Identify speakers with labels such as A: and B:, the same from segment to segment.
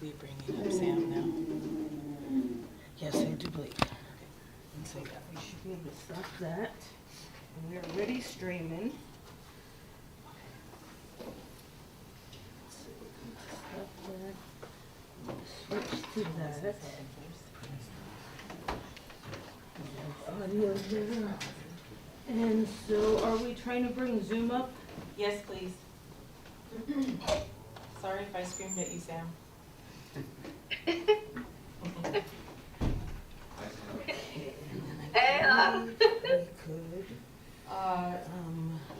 A: be bringing up Sam now. Yes, I do believe. And so yeah, we should be able to stop that. And we are already streaming. Stop that. Switch to that. Audio there. And so are we trying to bring Zoom up?
B: Yes, please. Sorry if I screamed at you, Sam.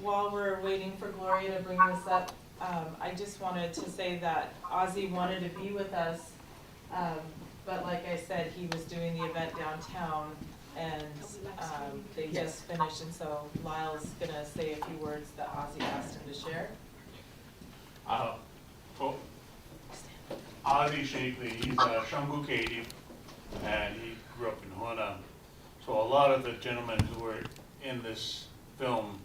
B: While we're waiting for Gloria to bring this up, I just wanted to say that Ozzie wanted to be with us, but like I said, he was doing the event downtown, and they just finished, and so Lyle's gonna say a few words that Ozzie asked him to share.
C: Well, Ozzie Sheakley, he's a Shangu Katie, and he grew up in Hoonah. So a lot of the gentlemen who were in this film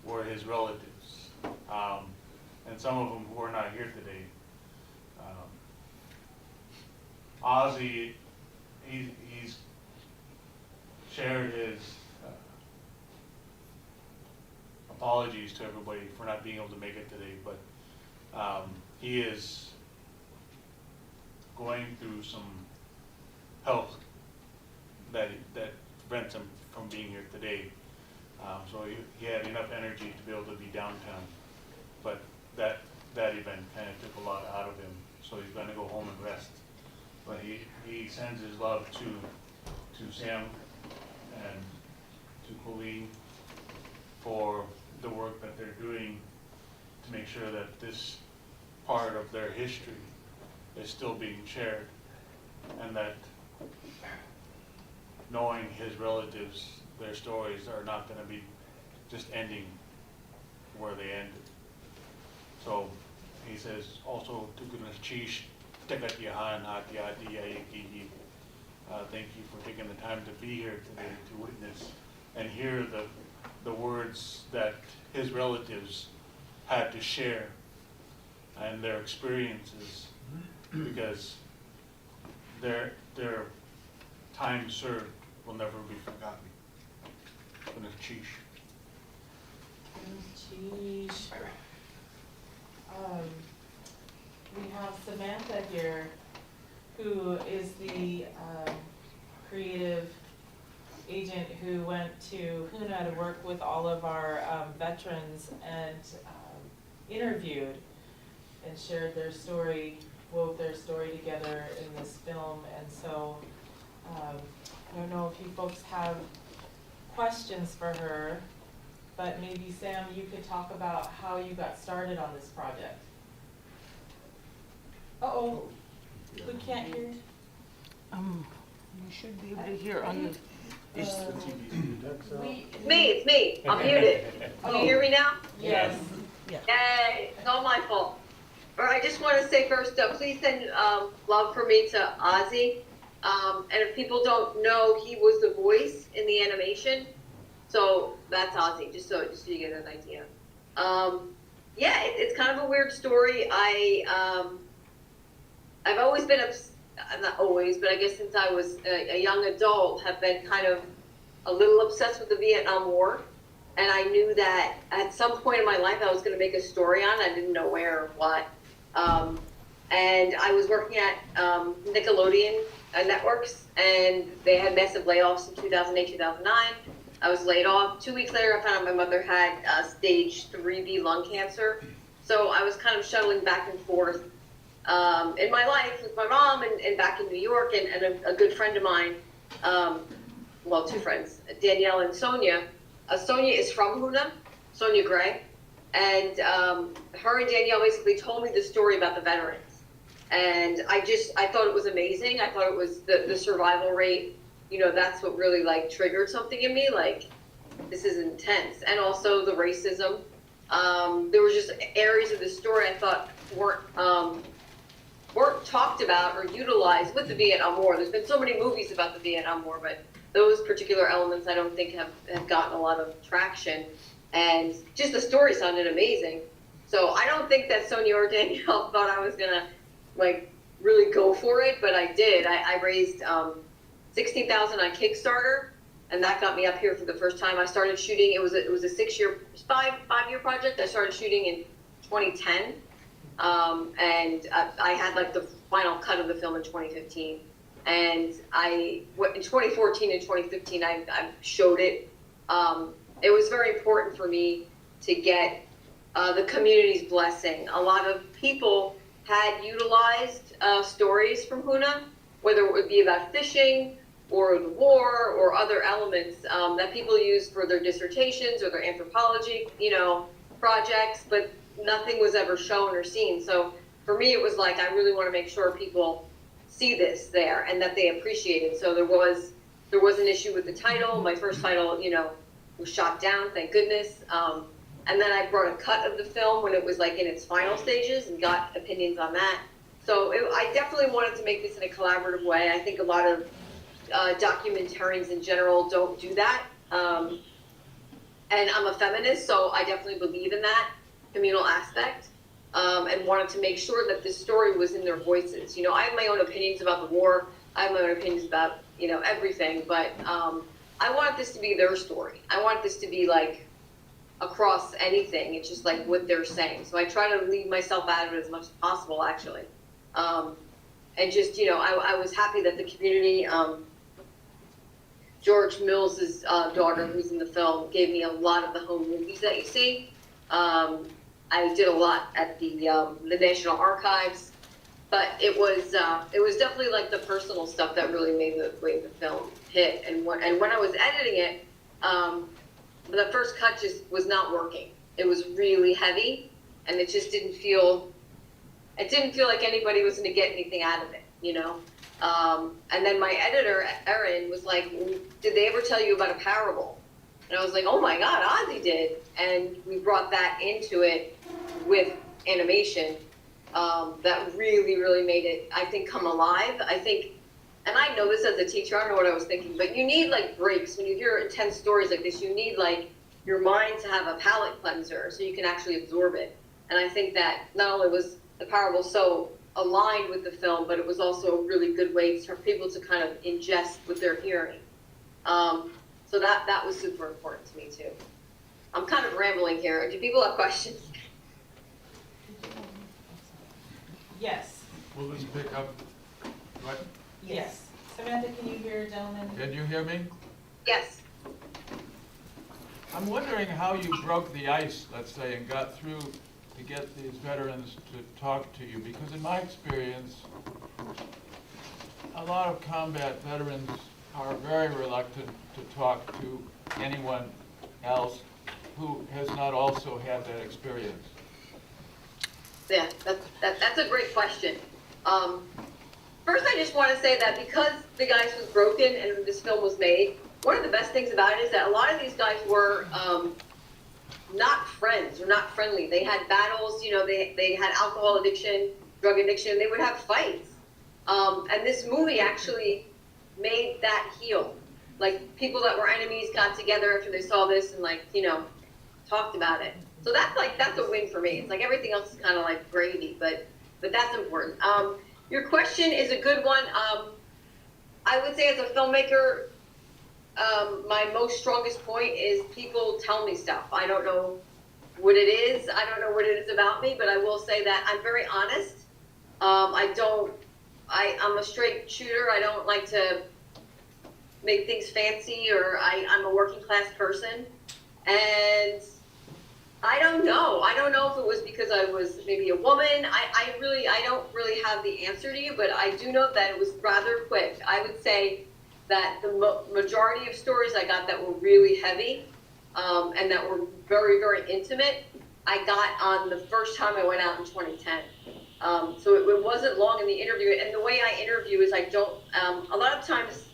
C: were his relatives, and some of them who are not here today. Ozzie, he's shared his apologies to everybody for not being able to make it today, but he is going through some health that prevents him from being here today. So he had enough energy to be able to be downtown, but that event kind of took a lot out of him. So he's going to go home and rest. But he sends his love to Sam and to Colleen for the work that they're doing to make sure that this part of their history is still being shared, and that knowing his relatives, their stories are not going to be just ending where they ended. So he says also, thank you for taking the time to be here today to witness and hear the words that his relatives had to share and their experiences, because their time served will never be forgotten.
B: Sheesh. We have Samantha here, who is the creative agent who went to Hoonah to work with all of our veterans and interviewed and shared their story, wove their story together in this film. And so I don't know if you folks have questions for her, but maybe Sam, you could talk about how you got started on this project. Uh-oh, we can't hear.
A: You should be able to hear on the.
D: It's me. I'm muted. Can you hear me now?
B: Yes.
A: Yeah.
D: Yay, it's all my fault. All right, I just want to say first up, please send love for me to Ozzie. And if people don't know, he was the voice in the animation. So that's Ozzie, just so you get an idea. Yeah, it's kind of a weird story. I've always been, not always, but I guess since I was a young adult, have been kind of a little obsessed with the Vietnam War. And I knew that at some point in my life I was going to make a story on it. I didn't know where or what. And I was working at Nickelodeon Networks, and they had massive layoffs in 2008, 2009. I was laid off. 2 weeks later, I found out my mother had stage 3B lung cancer. So I was kind of shuttling back and forth in my life with my mom and back in New York, and a good friend of mine, well, two friends, Danielle and Sonia. Sonia is from Hoonah, Sonia Gray, and her and Danielle basically told me the story about the veterans. And I thought it was amazing. I thought it was the survival rate, you know, that's what really like triggered something in me, like this is intense. And also the racism. There were just areas of the story I thought weren't talked about or utilized with the Vietnam War. There's been so many movies about the Vietnam War, but those particular elements I don't think have gotten a lot of traction. And just the story sounded amazing. So I don't think that Sonia or Danielle thought I was gonna like really go for it, but I did. I raised $16,000 on Kickstarter, and that got me up here for the first time. I started shooting. It was a 5-year project. I started shooting in 2010, and I had like the final cut of the film in 2015. And in 2014 and 2015, I showed it. It was very important for me to get the community's blessing. A lot of people had utilized stories from Hoonah, whether it would be about fishing or the war or other elements that people use for their dissertations or their anthropology, projects, but nothing was ever shown or seen. So for me, it was like, I really want to make sure people see this there and that they appreciate it. So there was an issue with the title. My first title, was shot down, thank goodness. And then I brought a cut of the film when it was like in its final stages and got opinions on that. So I definitely wanted to make this in a collaborative way. I think a lot of documentarians in general don't do that. And I'm a feminist, so I definitely believe in that communal aspect, and wanted to make sure that this story was in their voices. I have my own opinions about the war. I have my own opinions about, everything, but I wanted this to be their story. I want this to be like across anything. It's just like what they're saying. So I try to leave myself out of it as much as possible, actually. And just, I was happy that the community, George Mills's daughter, who's in the film, gave me a lot of the home movies that you see. I did a lot at the National Archives, but it was definitely like the personal stuff that really made the film hit. And when I was editing it, the first cut just was not working. It was really heavy, and it just didn't feel like anybody was going to get anything out of it, And then my editor, Erin, was like, did they ever tell you about a parable? And I was like, oh my God, Ozzie did. And we brought that into it with animation that really, really made it, I think, come alive. I think, and I know this as a teacher, I don't know what I was thinking, but you need like breaks. When you hear intense stories like this, you need like your mind to have a palate cleanser so you can actually absorb it. And I think that not only was the parable so aligned with the film, but it was also a really good way for people to kind of ingest what they're hearing. So that was super important to me too. I'm kind of rambling here. Do people have questions?
B: Yes.
E: Will this pick up? What?
B: Yes. Samantha, can you hear, gentlemen?
E: Can you hear me?
D: Yes.
E: I'm wondering how you broke the ice, let's say, and got through to get these veterans to talk to you, because in my experience, a lot of combat veterans are very reluctant to talk to anyone else who has not also had that experience.
D: Yeah, that's a great question. First, I just want to say that because Big Ice was broken and this film was made, one of the best things about it is that a lot of these guys were not friends or not friendly. They had battles, they had alcohol addiction, drug addiction, they would have fights. And this movie actually made that heal. Like, people that were enemies got together after they saw this and talked about it. So that's a win for me. It's like everything else is kind of like gravy, but that's important. Your question is a good one. I would say as a filmmaker, my most strongest point is people tell me stuff. I don't know what it is. I don't know what it is about me, but I will say that I'm very honest. I'm a straight shooter. I don't like to make things fancy, or I'm a working class person. And I don't know. I don't know if it was because I was maybe a woman. I don't really have the answer to you, but I do know that it was rather quick. I would say that the majority of stories I got that were really heavy and that were very, very intimate, I got on the first time I went out in 2010. So it wasn't long in the interview. And the way I interview is I don't, a lot of times,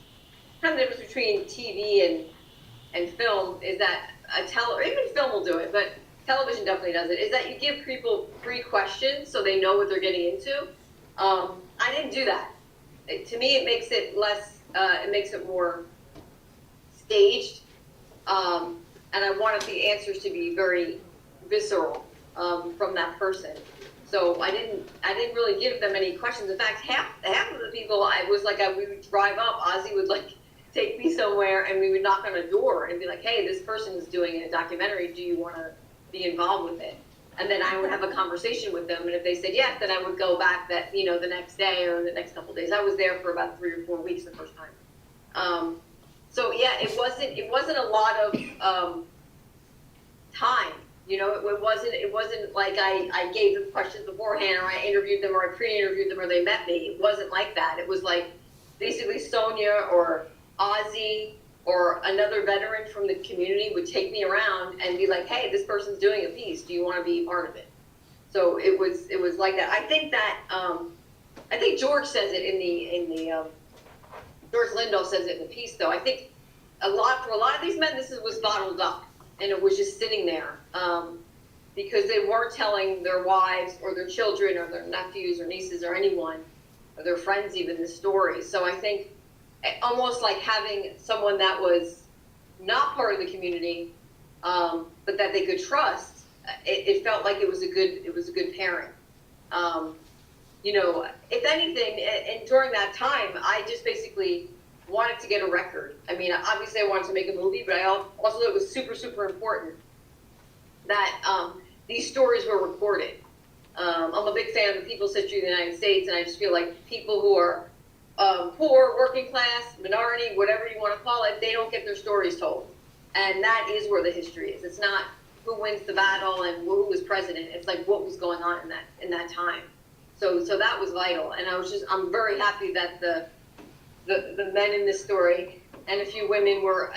D: kind of the difference between TV and film is that or even film will do it, but television definitely does it, is that you give people pre-questions so they know what they're getting into. I didn't do that. To me, it makes it less, it makes it more staged. And I wanted the answers to be very visceral from that person. So I didn't really give them any questions. In fact, half of the people, we would drive up, Ozzie would like take me somewhere and we would knock on a door and be like, hey, this person is doing a documentary, do you want to be involved with it? And then I would have a conversation with them, and if they said yes, then I would go back the next day or the next couple of days. I was there for about 3 or 4 weeks the first time. So yeah, it wasn't a lot of time. It wasn't like I gave them questions beforehand, or I interviewed them, or I pre-interviewed them, or they met me. It wasn't like that. It was like basically Sonia or Ozzie or another veteran from the community would take me around and be like, hey, this person's doing a piece. Do you want to be part of it? So it was like that. I think that I think George says it in the George Lindahl says it in the piece, though. I think for a lot of these men, this was bottled up, and it was just sitting there because they weren't telling their wives or their children or their nephews or nieces or anyone, or their friends even, the story. So I think almost like having someone that was not part of the community, but that they could trust, it felt like it was a good pairing. If anything, and during that time, I just basically wanted to get a record. I mean, obviously I wanted to make a movie, but I also thought it was super, super important that these stories were recorded. I'm a big fan of the people's history of the United States, and I just feel like people who are poor, working class, minority, whatever you want to call it, they don't get their stories told. And that is where the history is. It's not who wins the battle and who was president. It's like what was going on in that time. So that was vital. And I'm very happy that the men in this story and a few women were,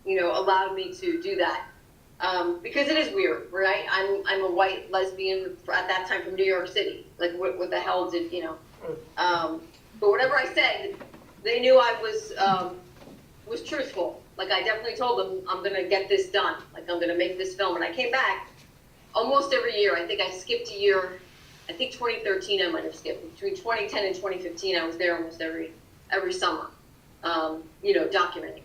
D: allowed me to do that. Because it is weird, right? I'm a white lesbian at that time from New York City. Like what the hell did, but whatever I said, they knew I was truthful. Like I definitely told them, I'm gonna get this done. Like I'm gonna make this film. And I came back almost every year. I think I skipped a year. I think 2013 I might have skipped. Between 2010 and 2015, I was there almost every summer, documenting.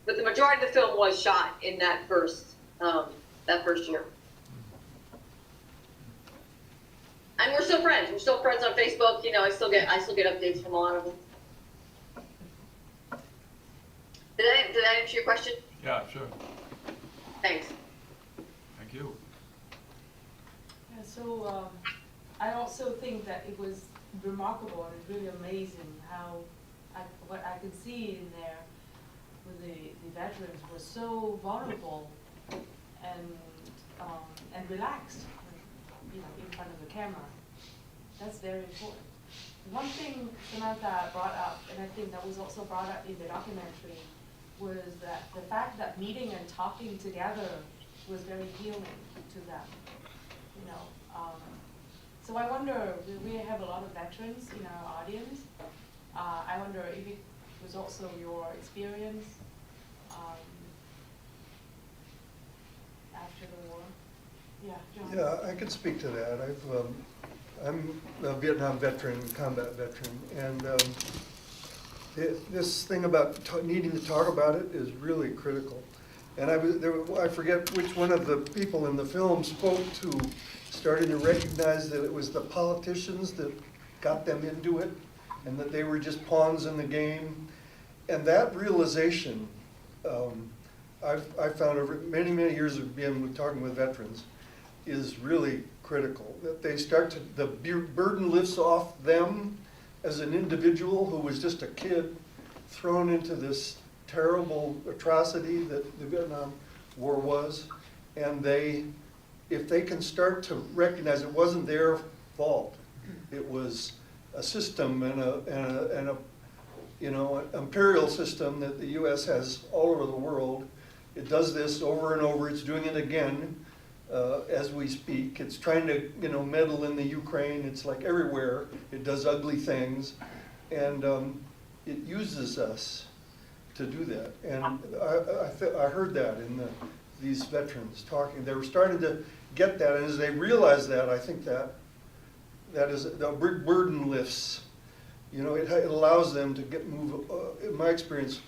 D: But the majority of the film was shot in that first year. And we're still friends. We're still friends on Facebook. I still get updates from a lot of them. Did I answer your question?
E: Yeah, sure.
D: Thanks.
E: Thank you.
F: Yeah, so I also think that it was remarkable and really amazing how what I could see in there with the veterans was so vulnerable and relaxed, in front of the camera. That's very important. One thing Samantha brought up, and I think that was also brought up in the documentary, was that the fact that meeting and talking together was very healing to them. So I wonder, we have a lot of veterans in our audience. I wonder if it was also your experience after the war. Yeah, John.
G: Yeah, I could speak to that. I'm a Vietnam veteran, combat veteran, and this thing about needing to talk about it is really critical. And I forget which one of the people in the film spoke to starting to recognize that it was the politicians that got them into it, and that they were just pawns in the game. And that realization, I've found over many, many years of talking with veterans, is really critical. That they the burden lifts off them as an individual who was just a kid thrown into this terrible atrocity that the Vietnam War was, and if they can start to recognize it wasn't their fault, it was a system and a imperial system that the U.S. has all over the world. It does this over and over. It's doing it again as we speak. It's trying to meddle in the Ukraine. It's like everywhere. It does ugly things, and it uses us to do that. And I heard that in these veterans talking. They were starting to get that, and as they realize that, I think that is the burden lifts. It allows them to move. In my experience,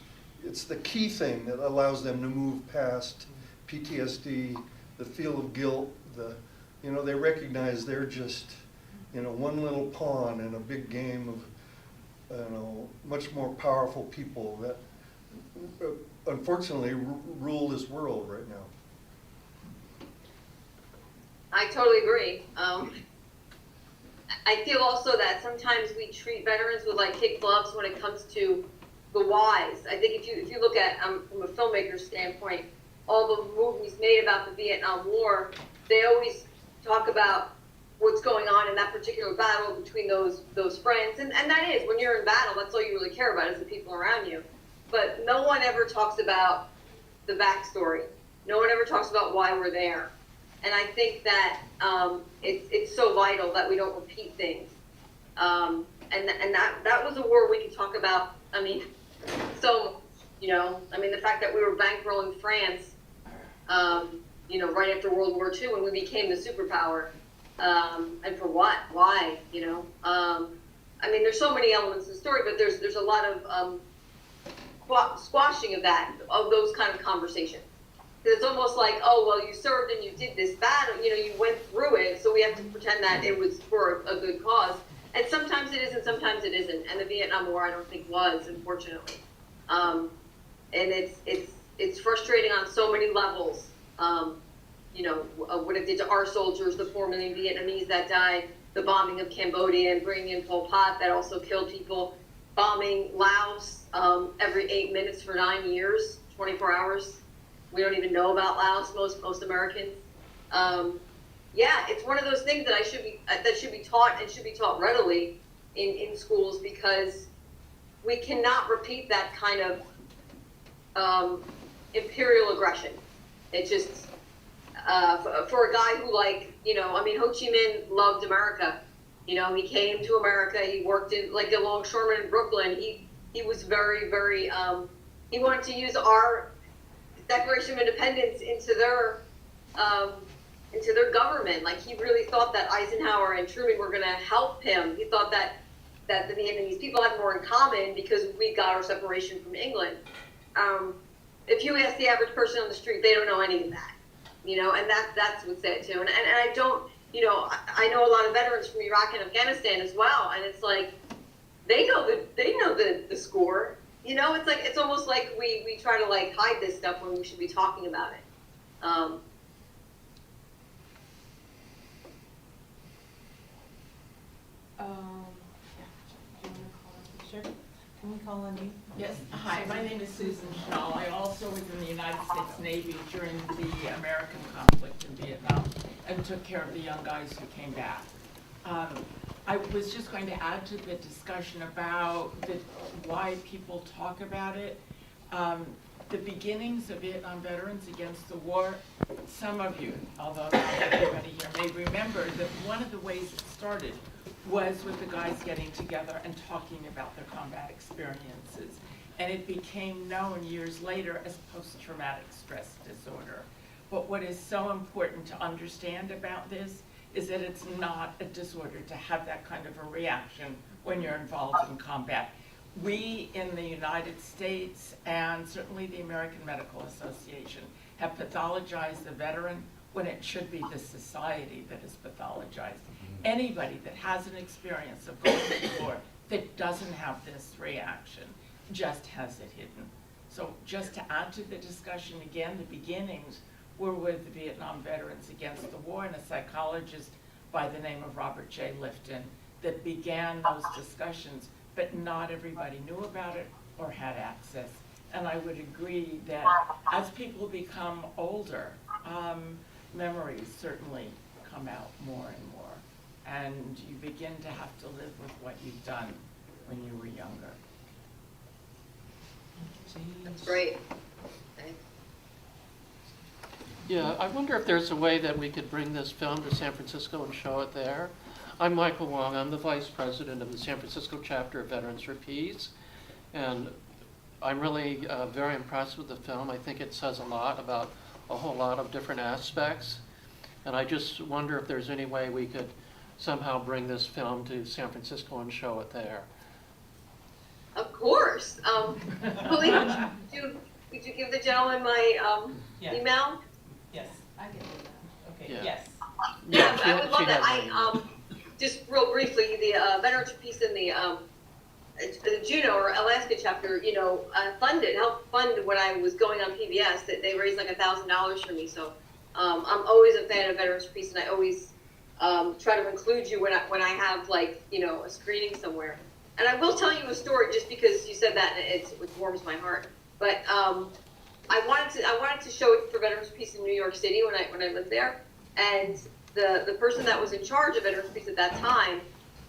G: it's the key thing that allows them to move past PTSD, the feel of guilt, you know, they recognize they're just, you know, one little pawn in a big game of, you know, much more powerful people that unfortunately rule this world right now.
D: I totally agree. I feel also that sometimes we treat veterans with like kid gloves when it comes to the whys. I think if you look at from a filmmaker's standpoint, all the movies made about the Vietnam War, they always talk about what's going on in that particular battle between those friends, and that is, when you're in battle, that's all you really care about is the people around you. But no one ever talks about the backstory. No one ever talks about why we're there. And I think that it's so vital that we don't repeat things. And that was a war we could talk about. I mean, so, you know, I mean, the fact that we were bankrolling France, you know, right after World War II when we became the superpower. And for what? Why? You know? I mean, there's so many elements of the story, but there's a lot of squashing of those kind of conversations. It's almost like, oh, well, you served and you did this battle, you know, you went through it, so we have to pretend that it was for a good cause. And sometimes it is and sometimes it isn't. And the Vietnam War, I don't think, was, unfortunately. And it's frustrating on so many levels. You know, what it did to our soldiers, the 4 million Vietnamese that died, the bombing of Cambodia and bringing in Pol Pot that also killed people, bombing Laos every 8 minutes for 9 years, 24 hours. We don't even know about Laos, most Americans. Yeah, it's one of those things that should be taught and should be taught readily in schools, because we cannot repeat that kind of imperial aggression. It just, for a guy who, like, you know, I mean, Ho Chi Minh loved America. You know, he came to America. He worked in, like, a longshoreman in Brooklyn. He was very, very, he wanted to use our Declaration of Independence into their government. Like, he really thought that Eisenhower and Truman were going to help him. He thought that the Vietnamese people had more in common because we got our separation from England. If you ask the average person on the street, they don't know any of that, you know, and that's what's sad too. And I don't, you know, I know a lot of veterans from Iraq and Afghanistan as well, and it's like they know the score. You know, it's like, it's almost like we try to, like, hide this stuff when we should be talking about it.
B: Sure. Can we call on you?
H: Yes, hi, my name is Susan Shaw. I also was in the United States Navy during the American conflict in Vietnam and took care of the young guys who came back. I was just going to add to the discussion about why people talk about it. The beginnings of Vietnam veterans against the war, some of you, although not everybody here, may remember that one of the ways it started was with the guys getting together and talking about their combat experiences. And it became known years later as post-traumatic stress disorder. But what is so important to understand about this is that it's not a disorder to have that kind of a reaction when you're involved in combat. We in the United States, and certainly the American Medical Association, have pathologized the veteran when it should be the society that is pathologized. Anybody that has an experience of going to war that doesn't have this reaction just has it hidden. So just to add to the discussion again, the beginnings were with the Vietnam veterans against the war and a psychologist by the name of Robert J. Lifton that began those discussions, but not everybody knew about it or had access. And I would agree that as people become older, memories certainly come out more and more. And you begin to have to live with what you've done when you were younger.
D: That's great. Okay.
I: Yeah, I wonder if there's a way that we could bring this film to San Francisco and show it there. I'm Michael Wong. I'm the vice president of the San Francisco chapter of Veterans for Peace. And I'm really very impressed with the film. I think it says a lot about a whole lot of different aspects. And I just wonder if there's any way we could somehow bring this film to San Francisco and show it there.
D: Of course. Willie, would you give the gentleman my
B: Yeah.
D: email?
B: Yes.
F: I can do that.
B: Okay,
I: Yeah.
B: yes.
D: Yeah,
I: she-
D: I would love
I: she
D: that.
I: had one.
D: Just real briefly, the veterans piece in the Juneau or Alaska chapter, helped fund when I was going on PBS. That they raised like $1,000 for me. So I'm always a fan of veterans piece, and I always try to include you when I have like a screening somewhere. And I will tell you a story just because you said that, and it warms my heart. But I wanted to show it for Veterans Peace in New York City when I lived there, and the person that was in charge of Veterans Peace at that time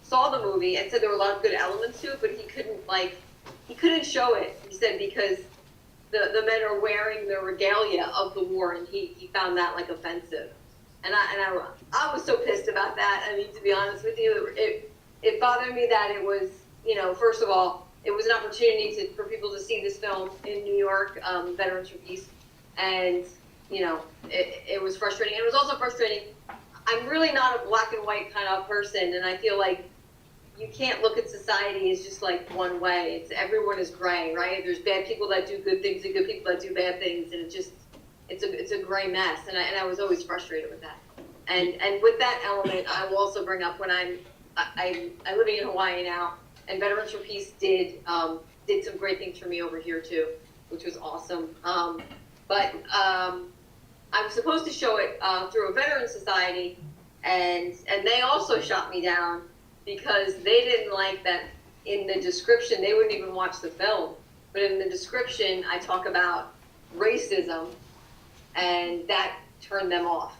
D: saw the movie and said there were a lot of good elements to it, but he couldn't show it. He said because the men are wearing the regalia of the war, and he found that like offensive. And I was so pissed about that. I mean, to be honest with you, it bothered me that it was, first of all, it was an opportunity for people to see this film in New York, Veterans for Peace, and it was frustrating. And it was also frustrating. I'm really not a black and white kind of person, and I feel like you can't look at society as just like one way. Everyone is gray, right? There's bad people that do good things and good people that do bad things, and it's a gray mess. And I was always frustrated with that. And with that element, I will also bring up when I'm living in Hawaii now, and Veterans for Peace did some great things for me over here too, which was awesome. But I was supposed to show it through a veteran society, and they also shot me down because they didn't like that in the description. They wouldn't even watch the film, but in the description I talk about racism, and that turned them off.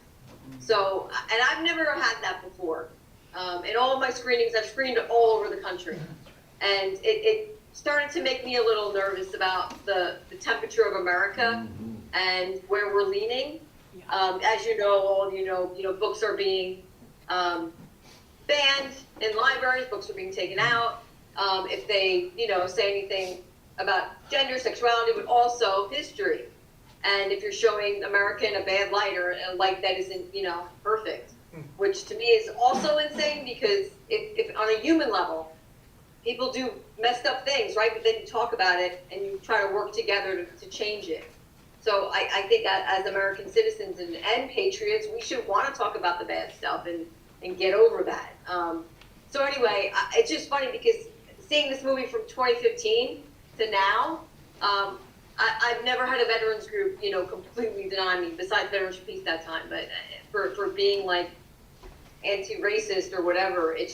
D: So, and I've never had that before. In all of my screenings, I've screened all over the country, and it started to make me a little nervous about the temperature of America and where we're leaning. As you know, all of you know, books are being banned in libraries. Books are being taken out if they, say anything about gender, sexuality, but also history. And if you're showing America in a bad light or a light that isn't, perfect, which to me is also insane because if on a human level, people do messed up things, right? But then you talk about it and you try to work together to change it. So I think as American citizens and patriots, we should want to talk about the bad stuff and get over that. So anyway, it's just funny because seeing this movie from 2015 to now, I've never had a veterans group, completely deny me, besides Veterans for Peace that time, but for being like anti-racist or whatever, it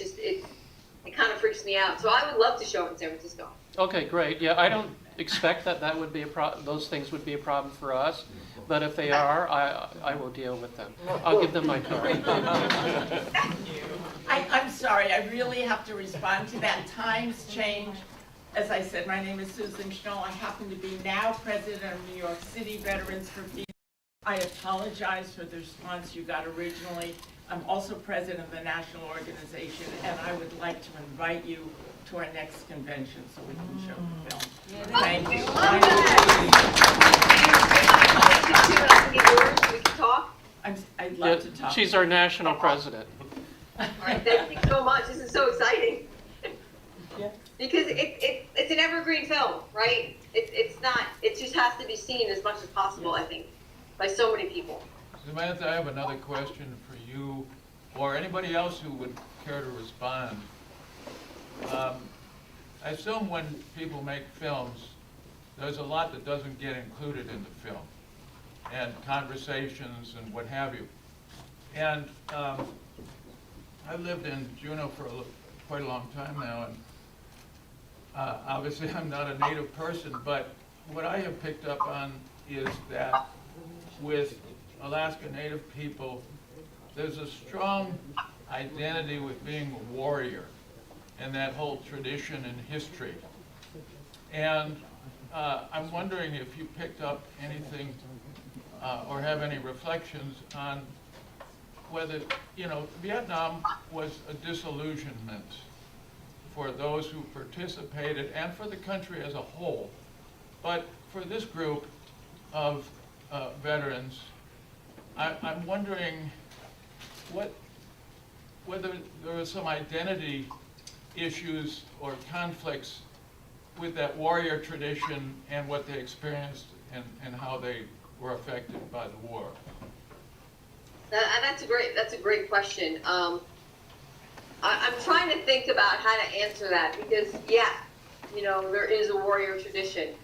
D: kind of freaks me out. So I would love to show it in San Francisco.
I: Okay, great. Yeah, I don't expect that would be those things would be a problem for us, but if they are, I will deal with them. I'll give them my card.
H: I'm sorry, I really have to respond to that. Times change. As I said, my name is Susan Schnall. I happen to be now president of New York City Veterans for Peace. I apologize for the response you got originally. I'm also president of the national organization, and I would like to invite you to our next convention so we can show the film. Thank you.
D: We can talk.
H: I'd love to talk.
I: She's our national president.
D: All right, thank you so much. This is so exciting.
A: Yeah.
D: Because it's an evergreen film, right? It just has to be seen as much as possible, I think, by so many people.
E: Samantha, I have another question for you, or anybody else who would care to respond. I assume when people make films, there's a lot that doesn't get included in the film, and conversations and what have you. And I've lived in Juneau for quite a long time now, and obviously I'm not a native person, but what I have picked up on is that with Alaska Native people, there's a strong identity with being a warrior and that whole tradition and history. And I'm wondering if you picked up anything or have any reflections on whether, Vietnam was a disillusionment for those who participated and for the country as a whole. But for this group of veterans, I'm wondering whether there are some identity issues or conflicts with that warrior tradition and what they experienced and how they were affected by the war.
D: That's a great question. I'm trying to think about how to answer that because, yeah, there is a warrior tradition.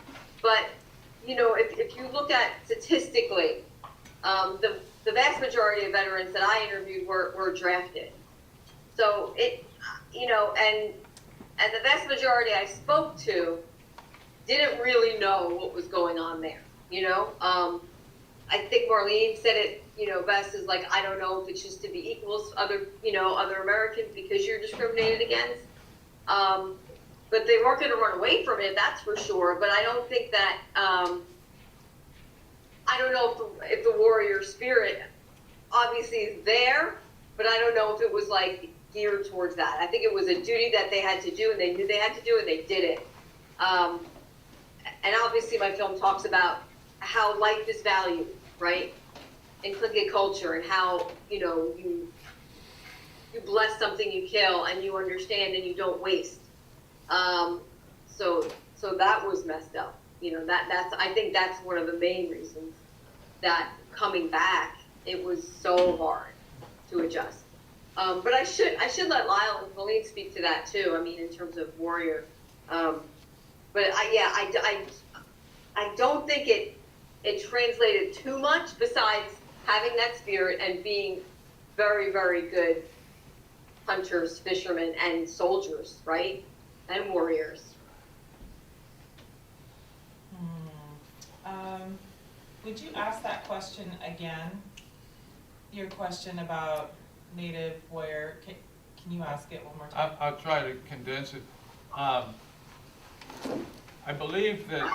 D: But, if you look at statistically, the vast majority of veterans that I interviewed were drafted. So and the vast majority I spoke to didn't really know what was going on there, I think Marlene said it, best is like, I don't know if it's just to be equals to other Americans because you're discriminated against. But they weren't going to run away from it, that's for sure. But I don't think that, I don't know if the warrior spirit obviously is there, but I don't know if it was like geared towards that. I think it was a duty that they had to do and they knew they had to do and they did it. And obviously my film talks about how life is valued, right? In Tlingit culture and how, you bless something you kill and you understand and you don't waste. So that was messed up. I think that's one of the main reasons that coming back, it was so hard to adjust. But I should let Lyle and Colleen speak to that too. I mean, in terms of warrior. But I don't think it translated too much besides having that spirit and being very, very good hunters, fishermen, and soldiers, right? And warriors.
B: Would you ask that question again? Your question about native warrior, can you ask it one more time?
E: I'll try to condense it. I believe that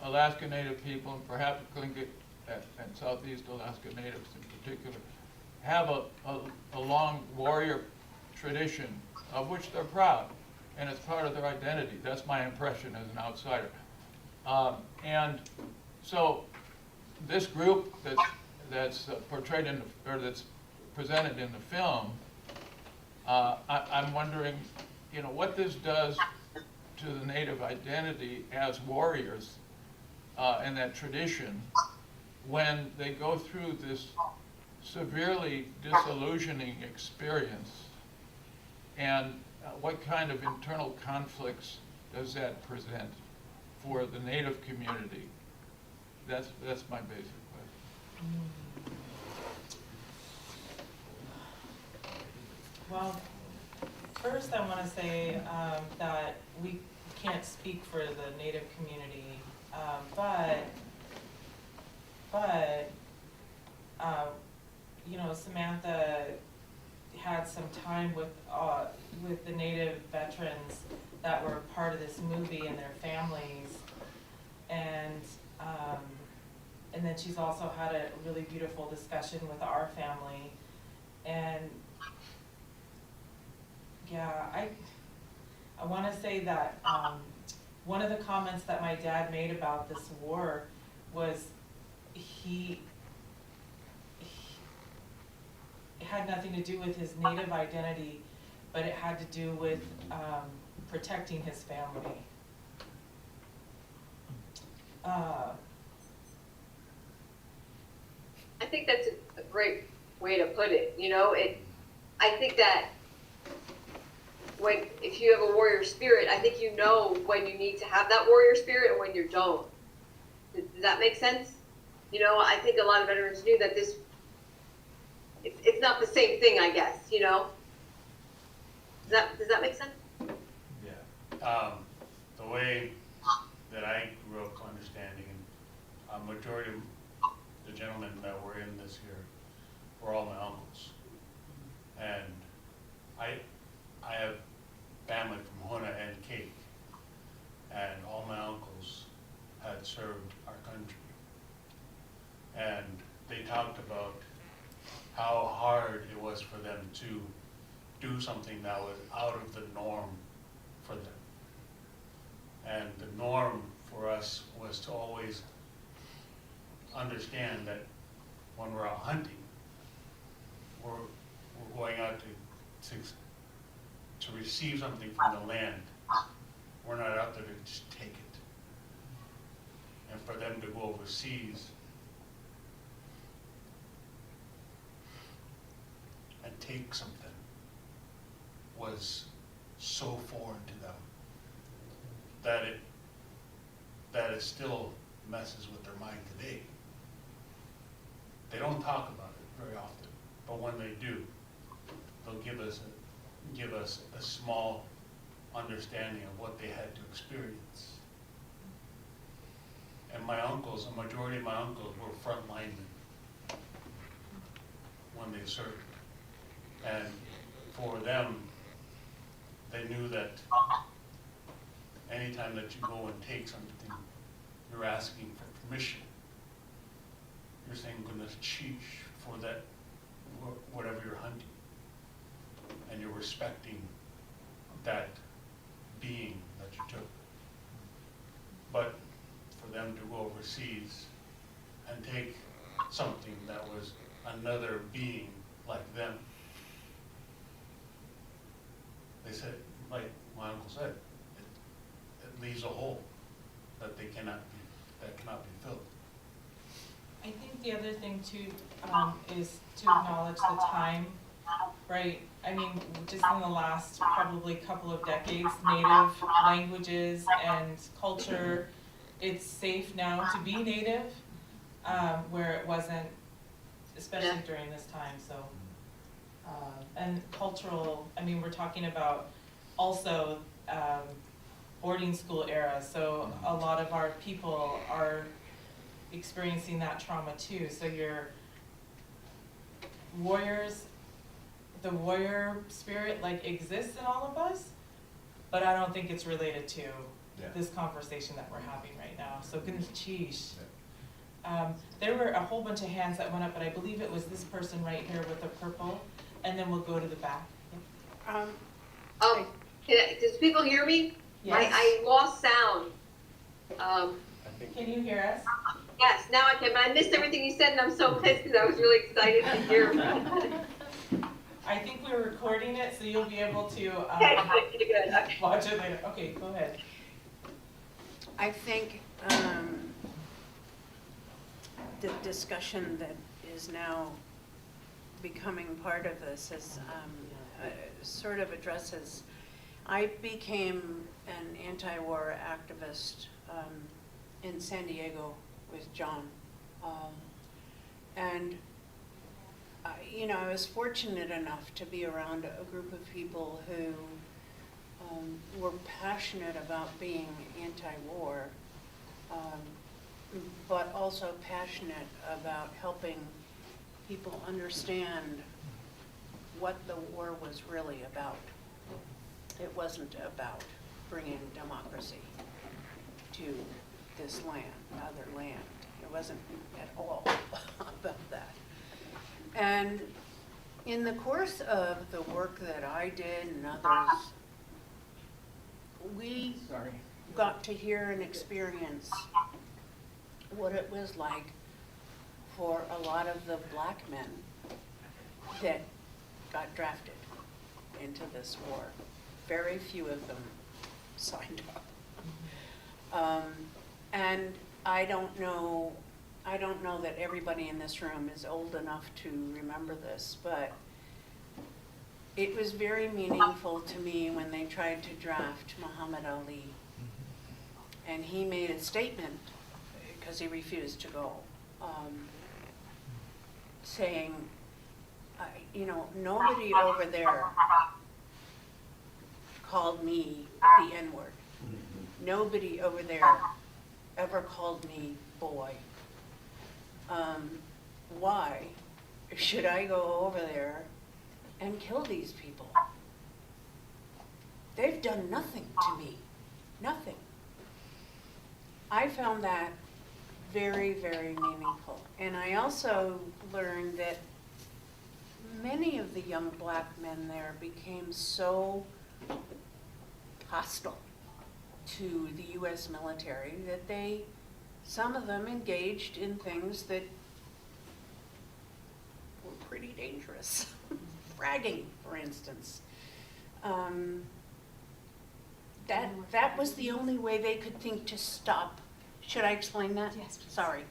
E: Alaska Native people, and perhaps Tlingit and Southeast Alaska Natives in particular, have a long warrior tradition of which they're proud, and it's part of their identity. That's my impression as an outsider. And so this group that's portrayed in or that's presented in the film, I'm wondering, what this does to the Native identity as warriors and that tradition when they go through this severely disillusioning experience, and what kind of internal conflicts does that present for the Native community? That's my basic question.
B: Well, first I want to say that we can't speak for the Native community, but Samantha had some time with the Native veterans that were part of this movie and their families, and then she's also had a really beautiful discussion with our family, and yeah, I want to say that one of the comments that my dad made about this war was it had nothing to do with his Native identity, but it had to do with protecting his family.
D: I think that's a great way to put it. I think that if you have a warrior spirit, I think when you need to have that warrior spirit and when you don't. Does that make sense? I think a lot of veterans knew that it's not the same thing, I guess, Does that make sense?
C: Yeah. The way that I grew up understanding, and a majority of the gentlemen that were in this here were all my uncles. And I have family from Hoonah and Cape, and all my uncles had served our country. And they talked about how hard it was for them to do something that was out of the norm for them. And the norm for us was to always understand that when we're out hunting, we're going out to receive something from the land. We're not out there to just take it. And for them to go overseas take something was so foreign to them that it still messes with their mind today. They don't talk about it very often, but when they do, they'll give us a small understanding of what they had to experience. And my uncles, a majority of my uncles were front linemen when they served. And for them, they knew that anytime that you go and take something, you're asking for permission. You're saying goodness sheesh for that, whatever you're hunting. And you're respecting that being that you took. But for them to go overseas and take something that was another being like them, they said, like my uncle said, it leaves a hole that cannot be filled.
B: I think the other thing too, is to acknowledge the time, right? I mean, just in the last probably couple of decades, native languages and culture, it's safe now to be native, where it wasn't, especially during this time, so. And cultural, I mean, we're talking about also boarding school era, so a lot of our people are experiencing that trauma too. So your warriors, the warrior spirit like exists in all of us, but I don't think it's related to this conversation that we're having right now. So goodness cheese. There were a whole bunch of hands that went up, but I believe it was this person right here with the purple, and then we'll go to the back.
D: Does people hear me?
B: Yes.
D: I lost sound.
B: Can you hear us?
D: Yes, now I can. I missed everything you said, and I'm so pissed because I was really excited to hear.
B: I think we're recording it, so you'll be able to
D: Okay, good. Okay.
B: watch it later. Okay, go ahead.
J: I think the discussion that is now becoming part of this is sort of addresses. I became an anti-war activist in San Diego with John, and you know, I was fortunate enough to be around a group of people who were passionate about being anti-war, but also passionate about helping people understand what the war was really about. It wasn't about bringing democracy to this land, other land. It wasn't at all about that. And in the course of the work that I did and others, we got to hear and experience what it was like for a lot of the black men that got drafted into this war. Very few of them signed up. And I don't know that everybody in this room is old enough to remember this, but it was very meaningful to me when they tried to draft Muhammad Ali. And he made a statement, because he refused to go, saying, you know, nobody over there called me the N-word. Nobody over there ever called me boy. Why should I go over there and kill these people? They've done nothing to me, nothing. I found that very, very meaningful. And I also learned that many of the young black men there became so hostile to the U.S. military that some of them engaged in things that were pretty dangerous. Fragging, for instance. That was the only way they could think to stop. Should I explain that?
F: Yes, please.
J: Sorry.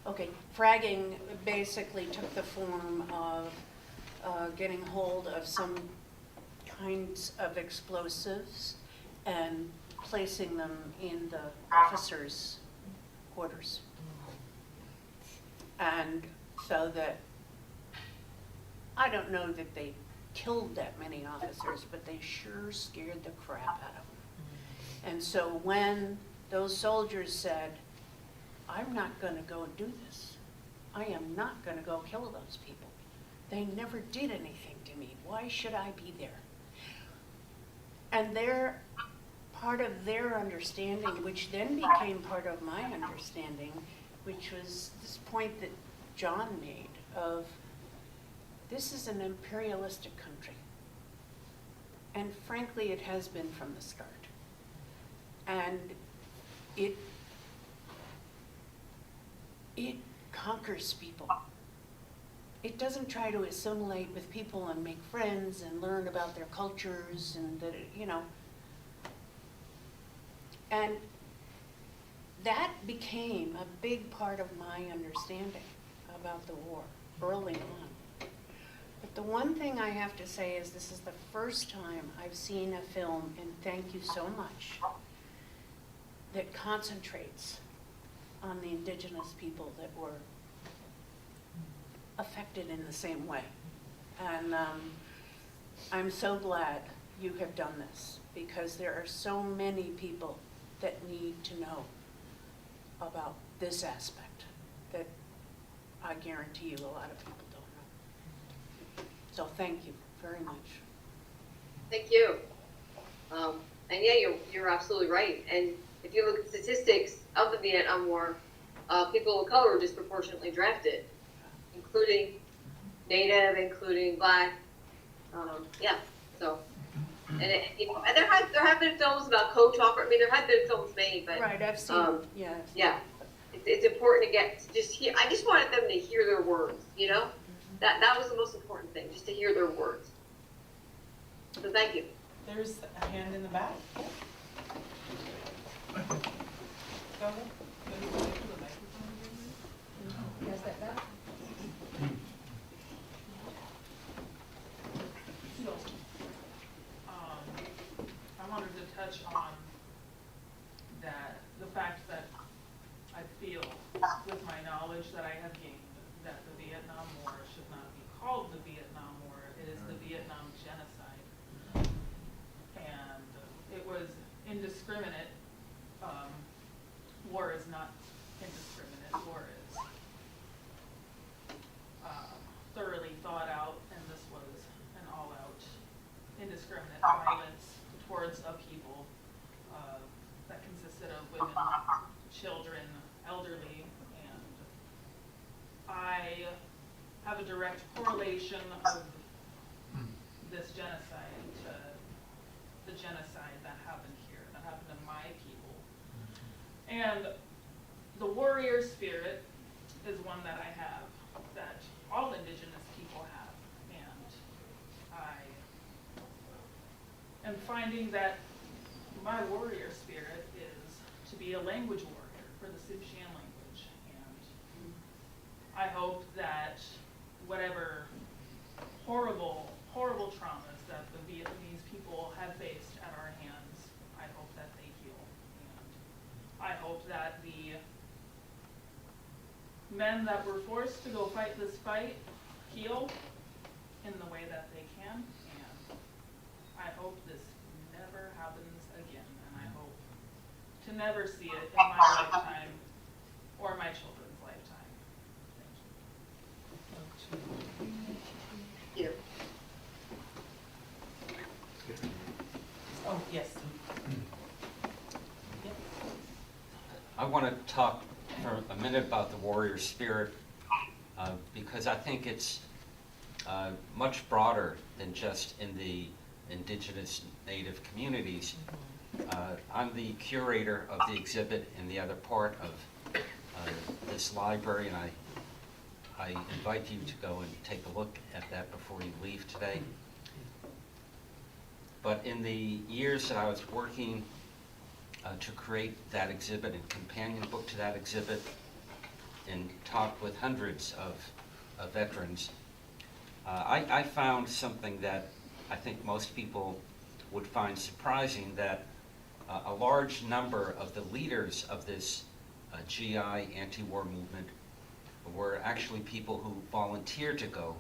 J: Okay, fragging basically took the form of getting hold of some kinds of explosives and placing them in the officers' quarters. And so that, I don't know that they killed that many officers, but they sure scared the crap out of them. And so when those soldiers said, I'm not gonna go do this, I am not gonna go kill those people. They never did anything to me. Why should I be there? And part of their understanding, which then became part of my understanding, which was this point that John made of, this is an imperialistic country. And frankly, it has been from the start. And it conquers people. It doesn't try to assimilate with people and make friends and learn about their cultures and that, you know. And that became a big part of my understanding about the war early on. But the one thing I have to say is this is the first time I've seen a film, and thank you so much, that concentrates on the indigenous people that were affected in the same way. And I'm so glad you have done this, because there are so many people that need to know about this aspect that I guarantee you a lot of people don't know. So thank you very much.
D: Thank you. And yeah, you're absolutely right. And if you look at statistics of the Vietnam War, people of color were disproportionately drafted, including Native, including Black. Yeah. So, and and there have been films about co-talker. I mean, there have been films made, but
J: Right, I've seen, yeah.
D: yeah, it's important to just hear. I just wanted them to hear their words. You know, that was the most important thing, just to hear their words. So thank you.
B: There's a hand in the back. Go ahead.
F: Yes, that back?
B: So, I wanted to touch on the fact that I feel, with my knowledge that I have gained, that the Vietnam War should not be called the Vietnam War. It is the Vietnam genocide. And it was indiscriminate. War is not indiscriminate. War is thoroughly thought out, and this was an all-out indiscriminate violence towards a people that consisted of women, children, elderly, and I have a direct correlation of this genocide to the genocide that happened here, that happened to my people. And the warrior spirit is one that I have, that all indigenous people have. And I am finding that my warrior spirit is to be a language warrior for the Sub-Shan language. And I hope that whatever horrible, horrible traumas that the Vietnamese people have faced at our hands, I hope that they heal. And I hope that the men that were forced to go fight this fight heal in the way that they can. And I hope this never happens again. And I hope to never see it in my lifetime or my children's lifetime. Thank you.
D: Yeah.
B: Oh, yes.
K: I want to talk for a minute about the warrior spirit because I think it's much broader than just in the indigenous native communities. I'm the curator of the exhibit in the other part of this library, and I invite you to go and take a look at that before you leave today. But in the years that I was working to create that exhibit and companion book to that exhibit and talk with hundreds of veterans, I found something that I think most people would find surprising, that a large number of the leaders of this GI anti-war movement were actually people who volunteered to go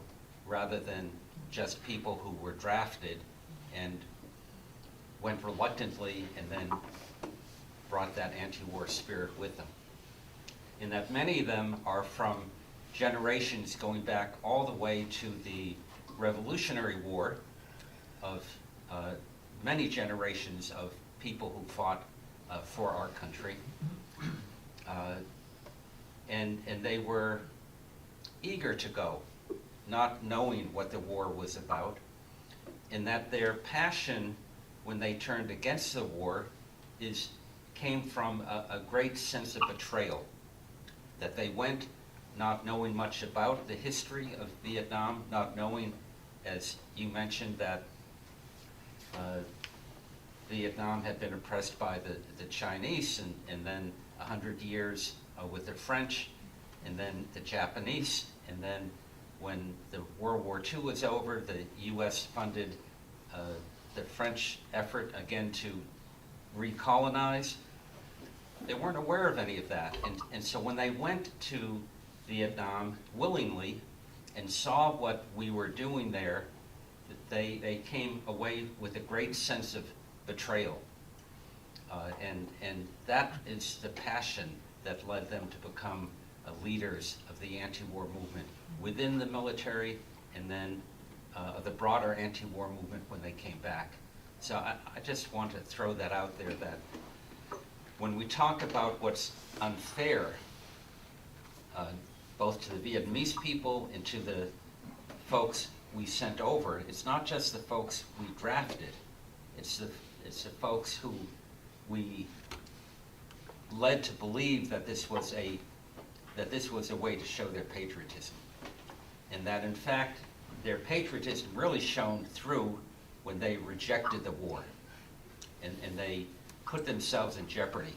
K: rather than just people who were drafted and went reluctantly and then brought that anti-war spirit with them. In that many of them are from generations going back all the way to the Revolutionary War, of many generations of people who fought for our country. And they were eager to go, not knowing what the war was about, and that their passion when they turned against the war came from a great sense of betrayal, that they went not knowing much about the history of Vietnam, not knowing, as you mentioned, that Vietnam had been oppressed by the Chinese, and then 100 years with the French, and then the Japanese, and then when the World War II was over, the U.S. funded the French effort again to recolonize. They weren't aware of any of that, and so when they went to Vietnam willingly and saw what we were doing there, they came away with a great sense of betrayal. And that is the passion that led them to become leaders of the anti-war movement within the military, and then the broader anti-war movement when they came back. So I just want to throw that out there, that when we talk about what's unfair, both to the Vietnamese people and to the folks we sent over, it's not just the folks we drafted, it's the folks who we led to believe that this was a way to show their patriotism, and that in fact their patriotism really shone through when they rejected the war, and they put themselves in jeopardy.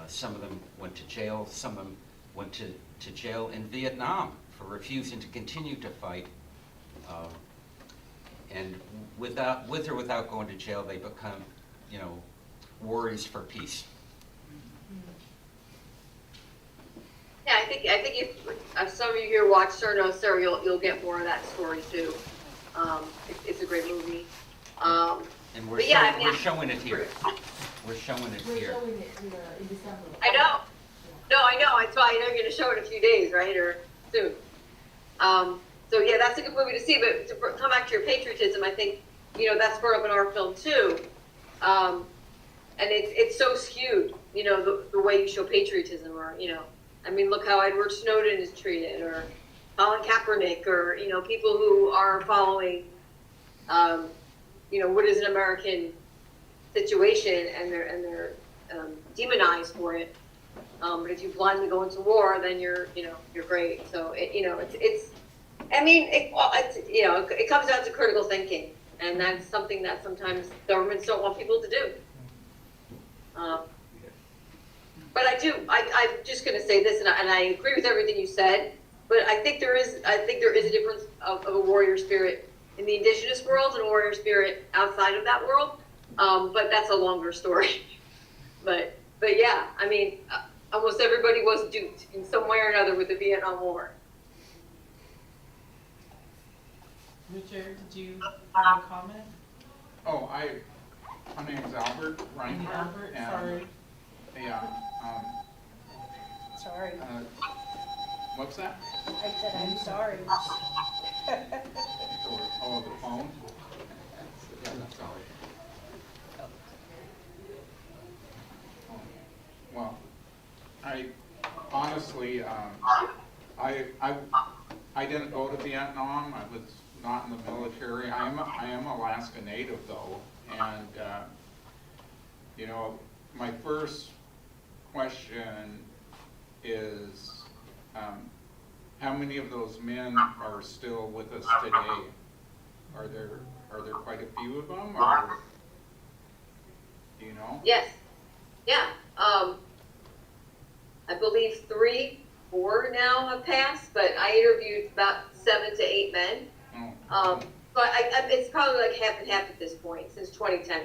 K: Some of them went to jail, some of them went to jail in Vietnam for refusing to continue to fight. And with or without going to jail, they become, warriors for peace.
D: Yeah, I think if some of you here watch Sir No Sir, you'll get more of that story too. It's a great movie.
K: And we're
D: But yeah,
K: we're showing it here. We're showing it
F: We're
K: here.
F: showing it in December.
D: I know. No, I know. That's why I know you're going to show it in a few days, right, or soon. So yeah, that's a good movie to see. But to come back to your patriotism, I think that's brought up in our film too. And it's so skewed, the way you show patriotism, or I mean, look how Edward Snowden is treated, or Colin Kaepernick, or people who are following, what is an American situation, and they're demonized for it. But if you blindly go into war, then you're great. So it comes down to critical thinking, and that's something that sometimes governments don't want people to do. But I'm just going to say this, and I agree with everything you said. But I think there is a difference of a warrior spirit in the indigenous world and a warrior spirit outside of that world. But that's a longer story. But yeah, I mean, almost everybody was duped in some way or another with the Vietnam War.
B: Richard, did you have a comment?
L: Oh, my name is Albert Reinhardt.
B: Albert,
L: and,
B: sorry.
L: Yeah.
J: Sorry.
L: What's that?
J: I said I'm sorry.
L: Oh, the phone? Yeah, that's all right. Well, I honestly, I didn't go to Vietnam. I was not in the military. I am Alaska Native though, and my first question is, how many of those men are still with us today? Are there quite a few of them, or do you know?
D: Yes. Yeah. I believe 3, 4 now have passed, but I interviewed about 7 to 8 men.
L: Oh.
D: But it's probably like half and half at this point, since 2010.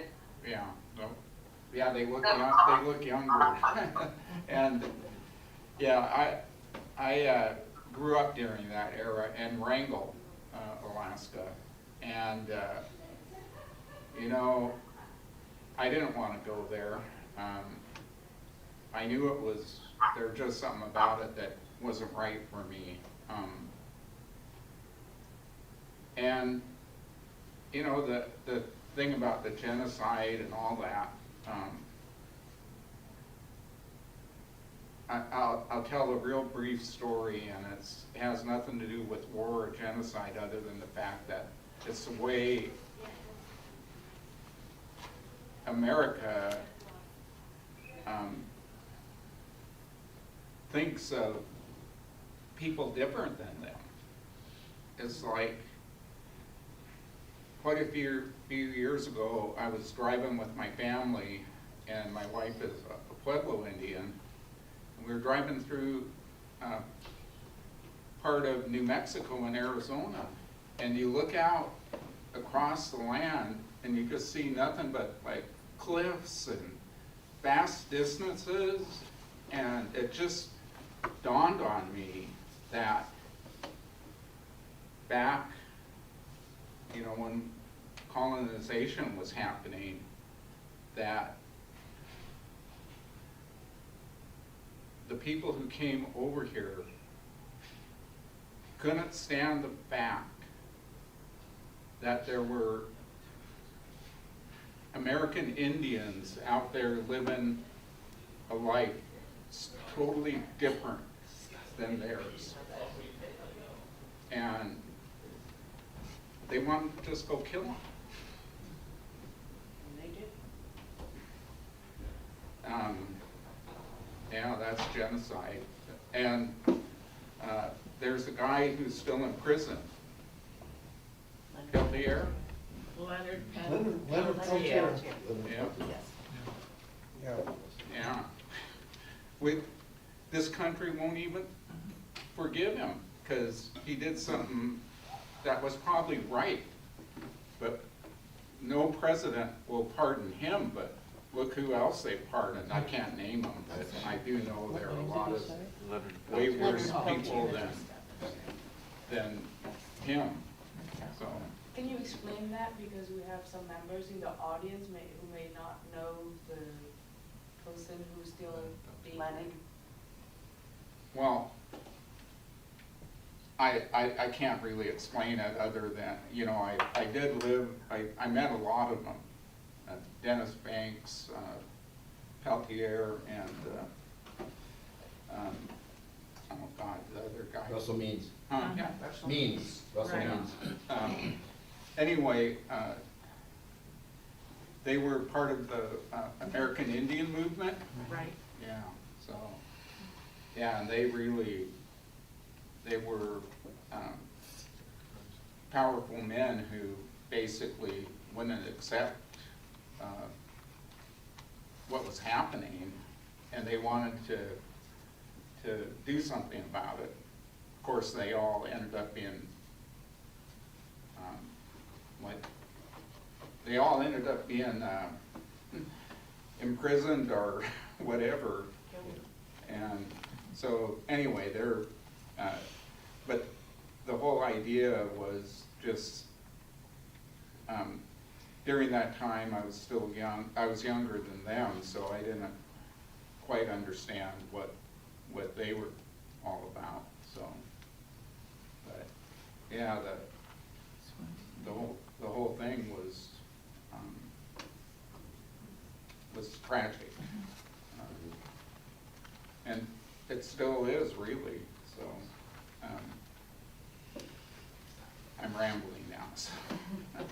L: Yeah, no, yeah, they look young, they look younger. And, yeah, I grew up during that era in Wrangell, Alaska. And, you know, I didn't want to go there. I knew it was, there was just something about it that wasn't right for me. And, you know, the thing about the genocide and all that, I'll tell a real brief story, and it has nothing to do with war or genocide other than the fact that it's the way America thinks of people different than them. It's like, quite a few years ago, I was driving with my family, and my wife is a Pueblo Indian, and we were driving through part of New Mexico and Arizona, and you look out across the land, and you just see nothing but like cliffs and vast distances, and it just dawned on me that back, you know, when colonization was happening, that the people who came over here couldn't stand the fact that there were American Indians out there living a life totally different than theirs. And they wanted to just go kill them.
J: And they did.
L: Yeah, that's genocide. And there's a guy who's still in prison. Peltier?
H: Leonard
G: Leonard
H: Peltier.
G: Peltier.
L: Yeah.
G: Yeah.
L: Yeah. This country won't even forgive him because he did something that was probably right. But no president will pardon him, but look who else they pardoned. I can't name them, but I do know there are a lot of way worse people than him. So.
F: Can you explain that, because we have some members in the audience who may not know the person who's still being.
L: Well, I can't really explain it other than, you know, I did live, I met a lot of them. Dennis Banks, Peltier, and, oh God, the other guy.
M: Russell Means.
L: Huh? Yeah.
M: Means, Russell
L: Right.
M: Means.
L: Anyway, they were part of the American Indian movement.
H: Right.
L: Yeah, so, yeah, and they were powerful men who basically wouldn't accept what was happening, and they wanted to do something about it. Of course, they all ended up being they all ended up being imprisoned or whatever. And so anyway, but the whole idea was just, during that time I was still young, I was younger than them, so I didn't quite understand what they were all about, so. But yeah, the whole thing was tragic. And it still is, really, so. I'm rambling now, so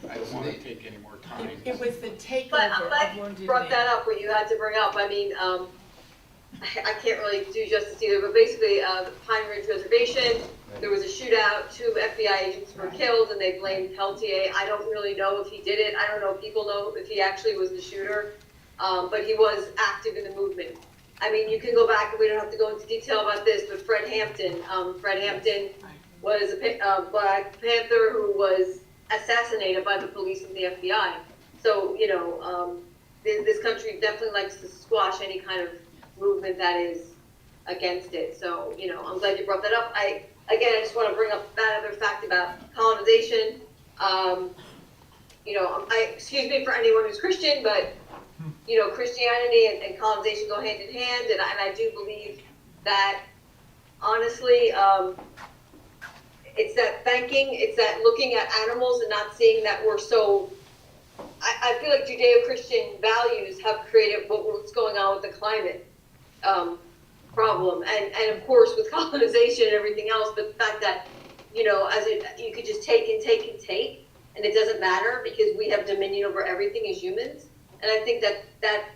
L: I don't want to take any more time.
H: It was the takeover
D: But I'm
H: of
D: glad you
H: Wounded
D: brought
H: Knee.
D: that up, what you had to bring up. I mean, I can't really do justice either, but basically, the Pine Ridge Reservation, there was a shootout, 2 FBI agents were killed, and they blamed Peltier. I don't really know if he did it. I don't know if people know if he actually was the shooter, but he was active in the movement. I mean, you can go back, and we don't have to go into detail about this, but Fred Hampton was a Black Panther who was assassinated by the police and the FBI. So, you know, this country definitely likes to squash any kind of movement that is against it. So, you know, I'm glad you brought that up. I just want to bring up that other fact about colonization. You know, excuse me for anyone who's Christian, but, you know, Christianity and colonization go hand in hand, and I do believe that, honestly, it's that thanking, it's that looking at animals and not seeing that we're so, I feel like Judeo-Christian values have created what's going on with the climate problem, and of course with colonization and everything else, but the fact that, you know, you could just take and take and take, and it doesn't matter because we have dominion over everything as humans. And I think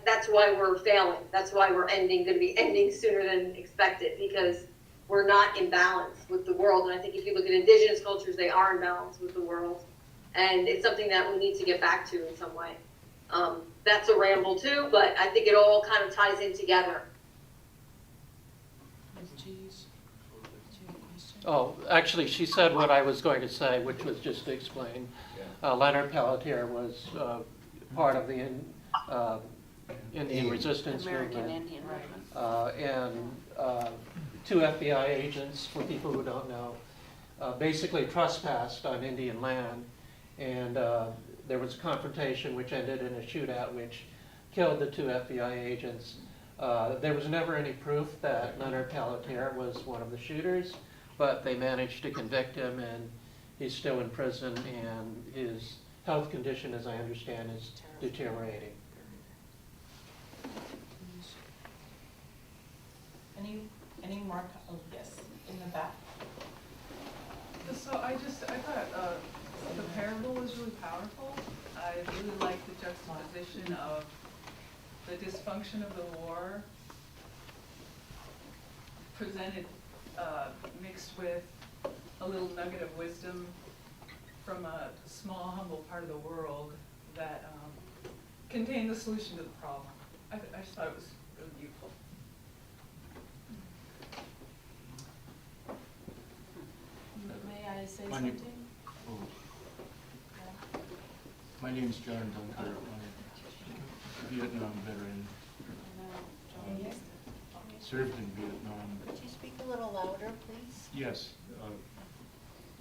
D: that's why we're failing. That's why we're going to be ending sooner than expected, because we're not in balance with the world. And I think if you look at indigenous cultures, they are in balance with the world. And it's something that we need to get back to in some way. That's a ramble too, but I think it all kind of ties in together.
I: Oh, actually, she said what I was going to say, which was just to explain. Leonard Pelletier was part of the Indian resistance
J: American
I: movement.
J: Indian movement.
I: And two FBI agents, for people who don't know, basically trespassed on Indian land. And there was a confrontation which ended in a shootout which killed the two FBI agents. There was never any proof that Leonard Pelletier was one of the shooters, but they managed to convict him, and he's still in prison, and his health condition, as I understand, is deteriorating.
B: Any more, oh, yes, in the back.
N: So I thought the parable was really powerful. I really liked the juxtaposition of the dysfunction of the war presented, mixed with a little nugget of wisdom from a small, humble part of the world that contained the solution to the problem. I just thought it was really beautiful.
F: May I say
O: My name-
F: something?
O: My name is John Dunker. I'm a Vietnam veteran. Served in Vietnam.
J: Could you speak a little louder, please?
O: Yes,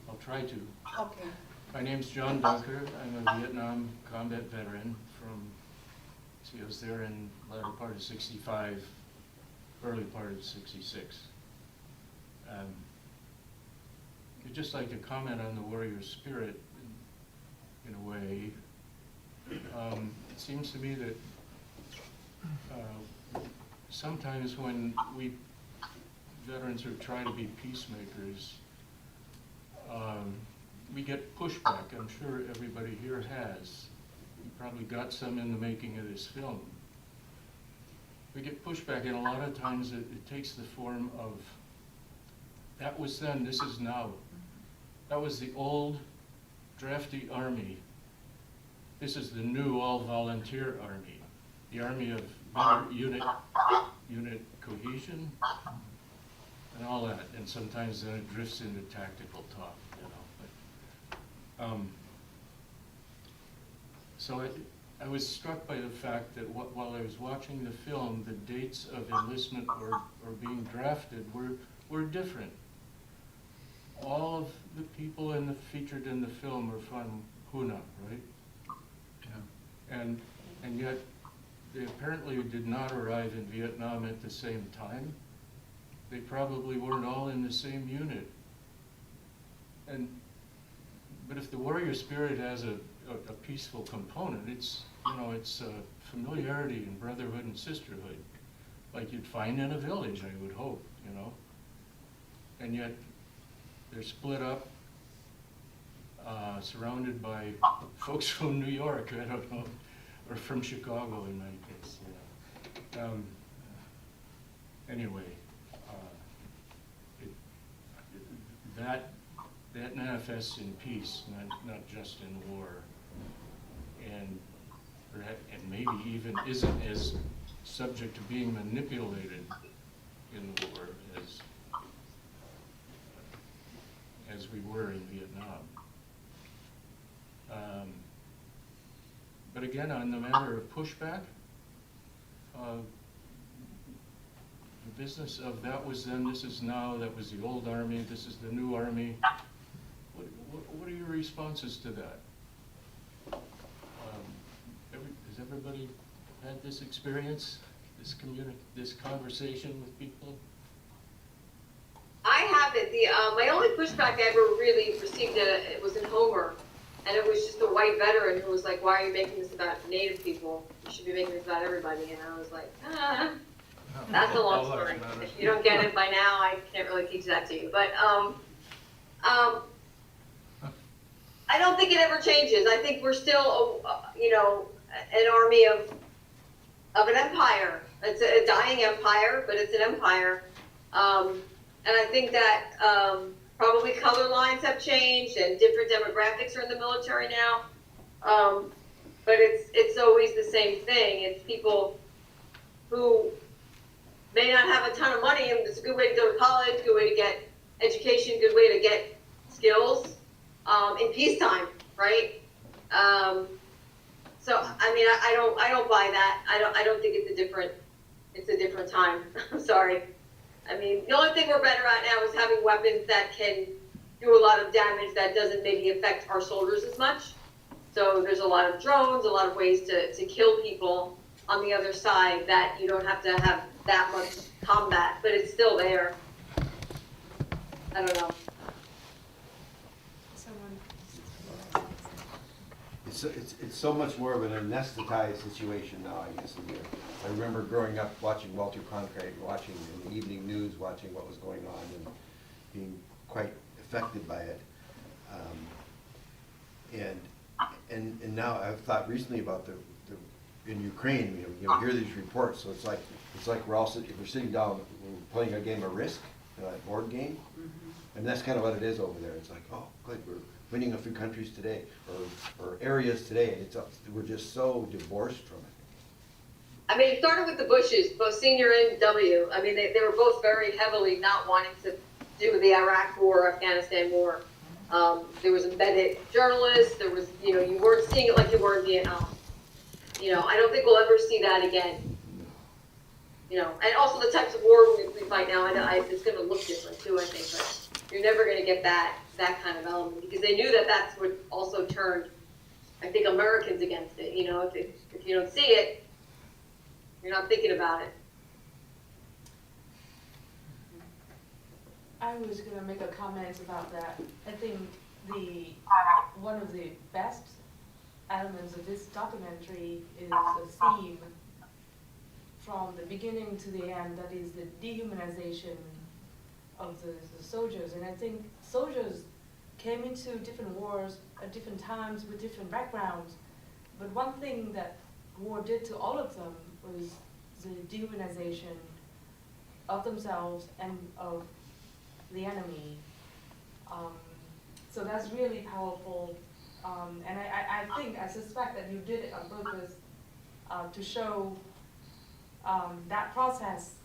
O: I'll try to.
J: Okay.
O: My name's John Dunker. I'm a Vietnam combat veteran from, I was there in the latter part of '65, early part of '66. I'd just like to comment on the warrior spirit in a way. It seems to me that sometimes when we veterans are trying to be peacemakers, we get pushback. I'm sure everybody here has. You probably got some in the making of this film. We get pushback, and a lot of times it takes the form of, that was then, this is now. That was the old drafty army. This is the new all-volunteer army. The army of better unit cohesion and all that. And sometimes then it drifts into tactical talk, you know. But, so I was struck by the fact that while I was watching the film, the dates of enlistment or being drafted were different. All of the people featured in the film are from Hoonah, right? Yeah. And yet they apparently did not arrive in Vietnam at the same time. They probably weren't all in the same unit. But if the warrior spirit has a peaceful component, it's familiarity and brotherhood and sisterhood, like you'd find in a village, I would hope, you know. And yet they're split up, surrounded by folks from New York, I don't know, or from Chicago in my case. Yeah. Anyway, that manifests in peace, not just in war, and maybe even isn't as subject to being manipulated in war as again on the matter of pushback. The business of that was then, this is now, that was the old army, this is the new army. What are your responses to that? Has everybody had this experience, this conversation with people?
D: I haven't. My only pushback I ever really received it was in Homer, and it was just a white veteran who was like, "Why are you making this about Native people? You should be making this about everybody." And I was like, that's a long story. If you don't get it by now, I can't really teach that to you. But I don't think it ever changes. I think we're still, an army of an empire. It's a dying empire, but it's an empire. And I think that probably color lines have changed and different demographics are in the military now. But it's always the same thing. It's people who may not have a ton of money, and it's a good way to go to college, good way to get education, good way to get skills in peacetime, right? So I mean, I don't buy that. I don't think it's a different time. I'm sorry. I mean, the only thing we're better at now is having weapons that can do a lot of damage that doesn't maybe affect our soldiers as much. So there's a lot of drones, a lot of ways to kill people on the other side that you don't have to have that much combat, but it's still there. I don't know.
M: It's so much more of an anesthetized situation now, I guess, in here. I remember growing up watching Walter Cronkite, watching in the evening news, watching what was going on and being quite affected by it. And now I've thought recently about in Ukraine, you hear these reports, so it's like we're all if we're sitting down, we're playing a game of Risk, a board game, and that's kind of what it is over there. It's like, oh, good, we're winning a few countries today, or areas today, and we're just so divorced from it.
D: I mean, it started with the Bushes, both senior and W. I mean, they were both very heavily not wanting to do the Iraq War, Afghanistan War. There was embedded journalists. There was, you weren't seeing it like you were in Vietnam. I don't think we'll ever see that again. And also the types of war we fight now, it's going to look different too, I think. But you're never going to get that kind of element because they knew that that's what also turned, I think, Americans against it. If you don't see it, you're not thinking about it.
F: I was going to make a comment about that. I think one of the best elements of this documentary is a theme from the beginning to the end, that is the dehumanization of the soldiers. And I think soldiers came into different wars at different times with different backgrounds, but one thing that war did to all of them was the dehumanization of themselves and of the enemy. So that's really powerful. And I suspect that you did it on purpose to show that process.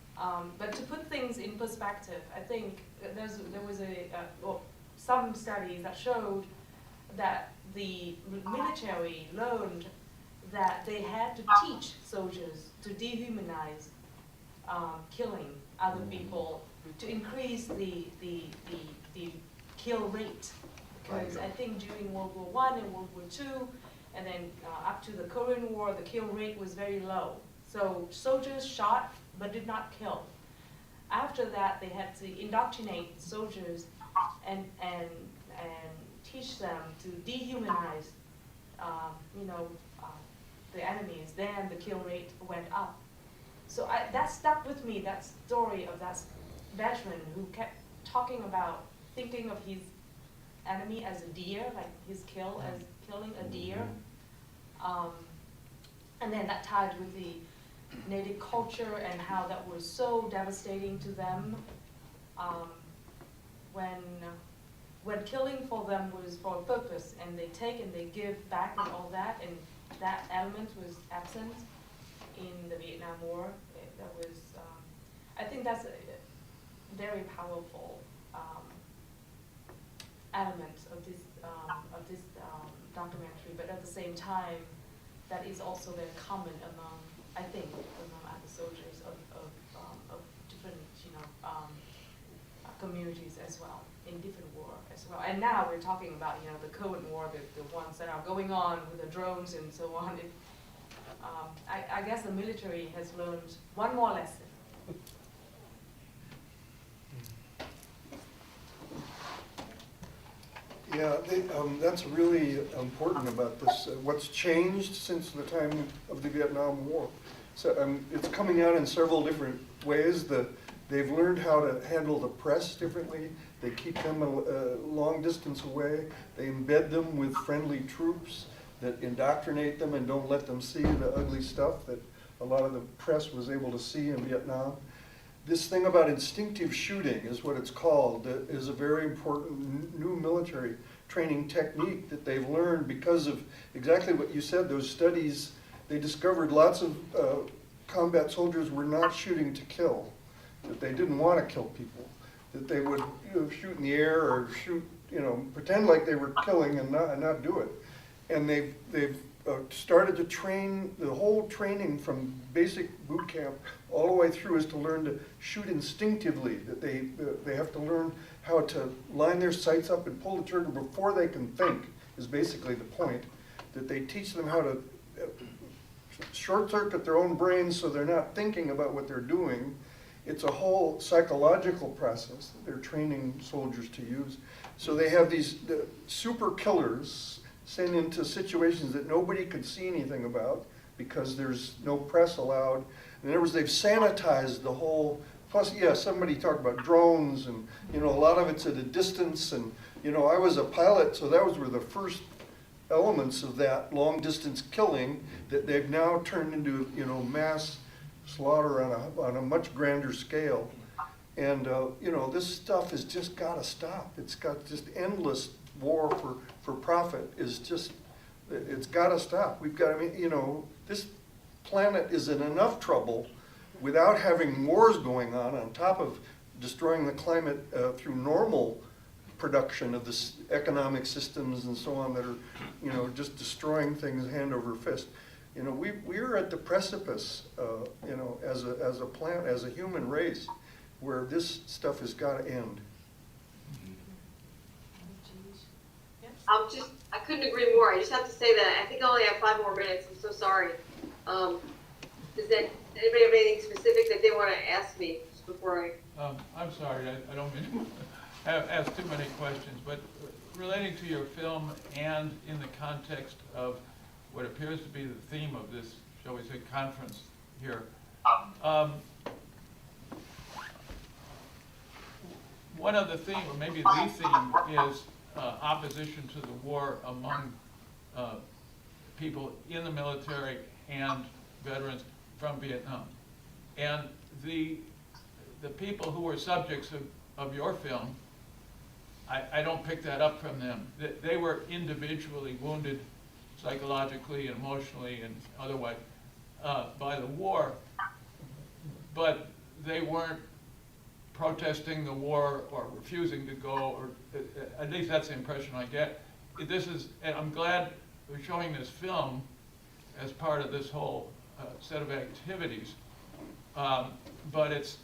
F: But to put things in perspective, I think there was some studies that showed that the military learned that they had to teach soldiers to dehumanize killing other people to increase the kill rate. Because I think during World War I and World War II, and then up to the Korean War, the kill rate was very low. So soldiers shot but did not kill. After that, they had to indoctrinate soldiers and teach them to dehumanize, the enemies. Then the kill rate went up. So that stuck with me, that story of that veteran who kept talking about thinking of his enemy as a deer, like his kill as killing a deer. And then that tied with the Native culture and how that was so devastating to them. When killing for them was for a purpose, and they take and they give back and all that, and that element was absent in the Vietnam War. That was, I think that's a very powerful element of this documentary. But at the same time, that is also very common among, I think, among other soldiers of different, communities as well, in different war as well. And now we're talking about, the current war, the ones that are going on with the drones and so on. I guess the military has learned one more lesson.
G: Yeah, that's really important about this. What's changed since the time of the Vietnam War? So it's coming out in several different ways. They've learned how to handle the press differently. They keep them a long distance away. They embed them with friendly troops that indoctrinate them and don't let them see the ugly stuff that a lot of the press was able to see in Vietnam. This thing about instinctive shooting is what it's called, is a very important new military training technique that they've learned because of exactly what you said. Those studies, they discovered lots of combat soldiers were not shooting to kill, that they didn't want to kill people, that they would shoot in the air or shoot, pretend like they were killing and not do it. And they've started to train, the whole training from basic boot camp all the way through is to learn to shoot instinctively, that they have to learn how to line their sights up and pull the trigger before they can think, is basically the point. That they teach them how to short circuit their own brains so they're not thinking about what they're doing. It's a whole psychological process that they're training soldiers to use. So they have these super killers sent into situations that nobody could see anything about because there's no press allowed. In other words, they've sanitized the whole, plus, yeah, somebody talked about drones and, a lot of it's at a distance and, I was a pilot, so that were the first elements of that long distance killing that they've now turned into, mass slaughter on a much grander scale. And, this stuff has just got to stop. It's got just endless war for profit is just, it's got to stop. We've got, this planet is in enough trouble without having wars going on top of destroying the climate through normal production of this economic systems and so on that are, just destroying things hand over fist. We're at the precipice, as a planet, as a human race, where this stuff has got to end.
D: I couldn't agree more. I just have to say that I think I only have 5 more minutes. I'm so sorry. Does anybody have anything specific that they want to ask me just before I?
E: I'm sorry, I don't mean to ask too many questions, but relating to your film and in the context of what appears to be the theme of this, shall we say, conference here. One of the themes, or maybe the theme, is opposition to the war among people in the military and veterans from Vietnam. And the people who were subjects of your film, I don't pick that up from them. They were individually wounded psychologically and emotionally and otherwise by the war, but they weren't protesting the war or refusing to go, or at least that's the impression I get. And I'm glad we're showing this film as part of this whole set of activities. But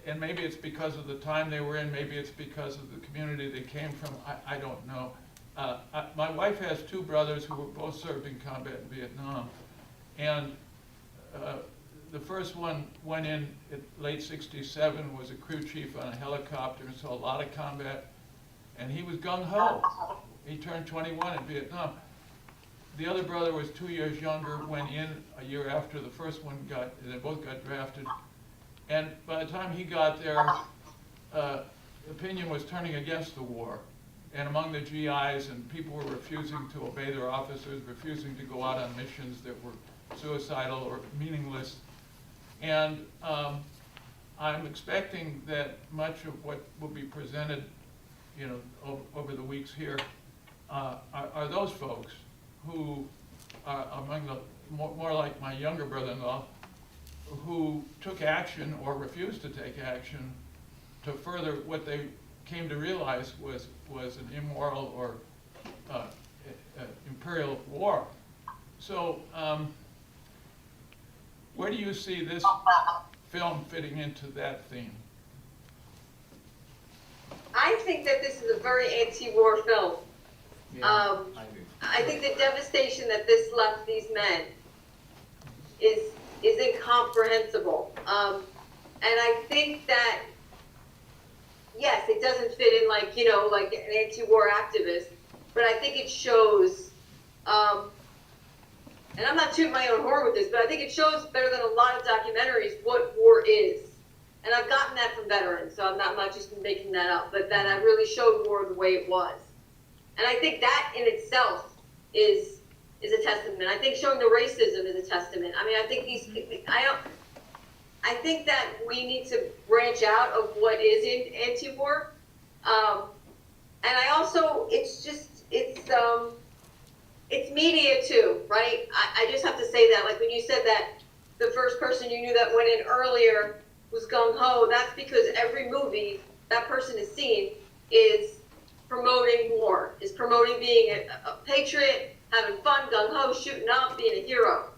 E: and maybe it's because of the time they were in, maybe it's because of the community they came from, I don't know. My wife has 2 brothers who were both served in combat in Vietnam, and the first one went in late '67, was a crew chief on a helicopter, and saw a lot of combat, and he was gung-ho. He turned 21 in Vietnam. The other brother was 2 years younger, went in a year after the first one they both got drafted. And by the time he got there, opinion was turning against the war. And among the GIs, and people were refusing to obey their officers, refusing to go out on missions that were suicidal or meaningless. And I'm expecting that much of what will be presented, over the weeks here, are those folks who are among the more like my younger brother-in-law, who took action or refused to take action to further what they came to realize was an immoral or imperial war. So, where do you see this film fitting into that theme?
D: I think that this is a very anti-war film.
E: I do.
D: I think the devastation that this left these men is incomprehensible. And I think that, yes, it doesn't fit in like, you know, like an anti-war activist, but I think it shows, and I'm not tooting my own horn with this, but I think it shows better than a lot of documentaries what war is. And I've gotten that from veterans, so I'm not just making that up, but that I really showed war the way it was. And I think that in itself is a testament. I think showing the racism is a testament. I mean, I think I think that we need to branch out of what is in anti-war. And I also, it's media too, right? I just have to say that, like when you said that the first person you knew that went in earlier was gung-ho, that's because every movie that person has seen is promoting war, is promoting being a patriot, having fun, gung-ho, shooting up, being a hero.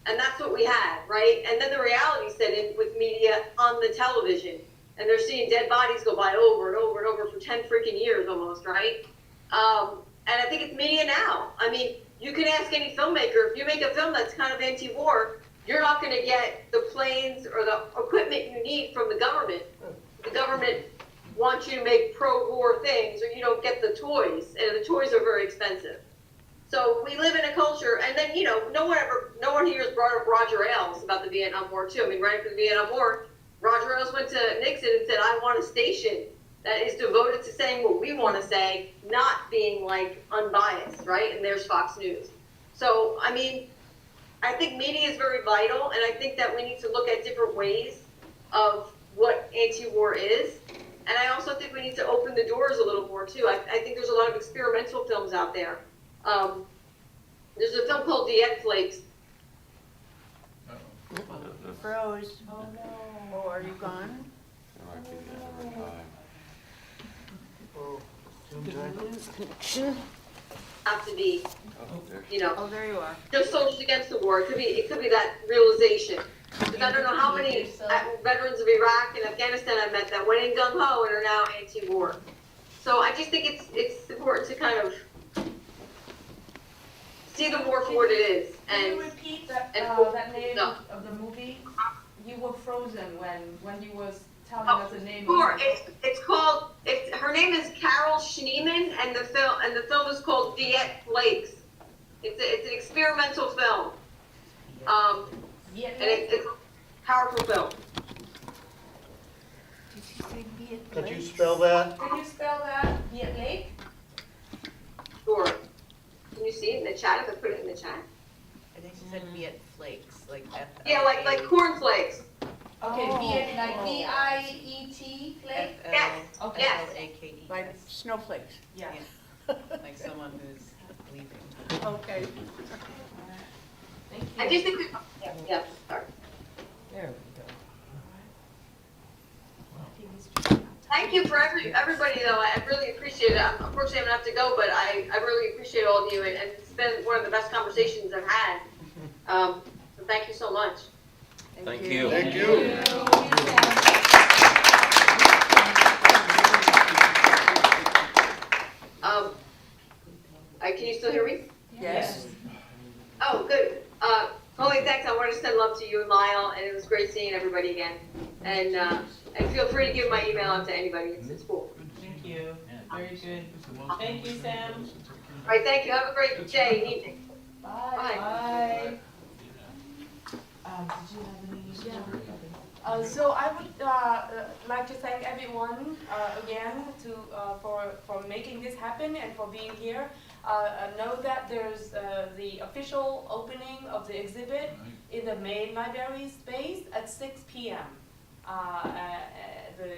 D: And that's what we had, right? And then the reality set in with media on the television. And they're seeing dead bodies go by over and over and over for 10 freaking years almost, right? And I think it's media now. I mean, you can ask any filmmaker, if you make a film that's kind of anti-war, you're not going to get the planes or the equipment you need from the government. The government wants you to make pro-war things, or you don't get the toys, and the toys are very expensive. So we live in a culture, and then, you know, no one here has brought up Roger Ailes about the Vietnam War too. I mean, right after the Vietnam War, Roger Ailes went to Nixon and said, I want a station that is devoted to saying what we want to say, not being like unbiased, right? And there's Fox News. So, I mean, I think media is very vital, and I think that we need to look at different ways of what anti-war is. And I also think we need to open the doors a little more too. I think there's a lot of experimental films out there. There's a film called Diet Flakes.
J: Froze.
F: Oh, no.
J: Oh, are you gone?
A: Connection.
D: Have to be, you know,
J: Oh, there you are.
D: just soldiers against the war. It could be that realization. Because I don't know how many veterans of Iraq and Afghanistan I've met that went in gung-ho and are now anti-war. So I just think it's important to kind of see the war for what it is.
F: Can
D: And
F: you repeat that name
D: no.
F: of the movie? You were frozen when you was telling us the name
D: sure,
F: of it.
D: it's called. Her name is Carol Schneemann, and the film is called Diet Flakes. It's an experimental film. And it's a powerful film.
J: Did she say Viet
G: Could you
J: Lake?
G: spell that?
F: Can you spell that? Viet Lake?
D: Sure. Can you see it in the chat if I put it in the chat?
P: I think she said Viet Flakes, like F-L-A.
D: Yeah, like cornflakes.
F: Okay, Viet, like V-I-E-T, Flake?
D: Yes.
F: Okay.
D: Yes.
P: F-L-A-K-E.
J: Like snowflakes.
F: Yeah.
P: Like someone who's leaving.
J: Okay.
F: Thank you.
D: I just think that, yeah, sorry.
P: There we go.
D: Thank you for everybody though. I really appreciate it. Unfortunately, I'm gonna have to go, but I really appreciate all of you, and it's been one of the best conversations I've had. So thank you so much.
K: Thank you.
G: Thank you.
D: Can you still hear me?
J: Yes.
D: Oh, good. Only thanks. I wanted to send love to you and Lyle, and it was great seeing everybody again. And feel free to give my email out to anybody. It's cool.
B: Thank you. Very good. Thank you, Sam.
D: All right, thank you. Have a great day and evening.
F: Bye.
B: Bye. Did you have any?
F: So I would like to thank everyone again for making this happen and for being here. Know that there's the official opening of the exhibit in the main library space at 6 p.m.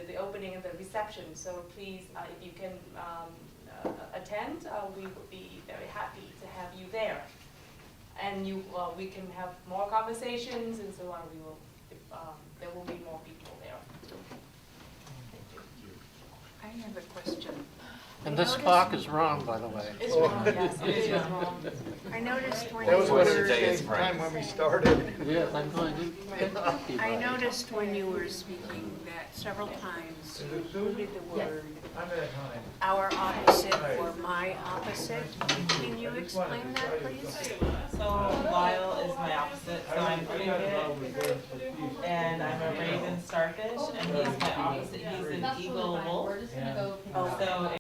F: The opening and the reception. So please, if you can attend, we would be very happy to have you there. And we can have more conversations, and so on. There will be more people there.
J: I have a question.
I: And this clock is wrong, by the way.
F: It's wrong, yes, it is wrong.
J: I noticed when
G: That
J: you
G: was one of the
J: were,
K: Today's
G: time when we started.
I: Yeah, I'm going to.
J: I noticed when you were speaking that several times you included the word our opposite or my opposite. Can you explain that, please?
B: So Lyle is my opposite, so I'm Tlingit, and I'm a raven starfish, and he's my opposite, he's an eagle wolf.
J: Oh.
B: So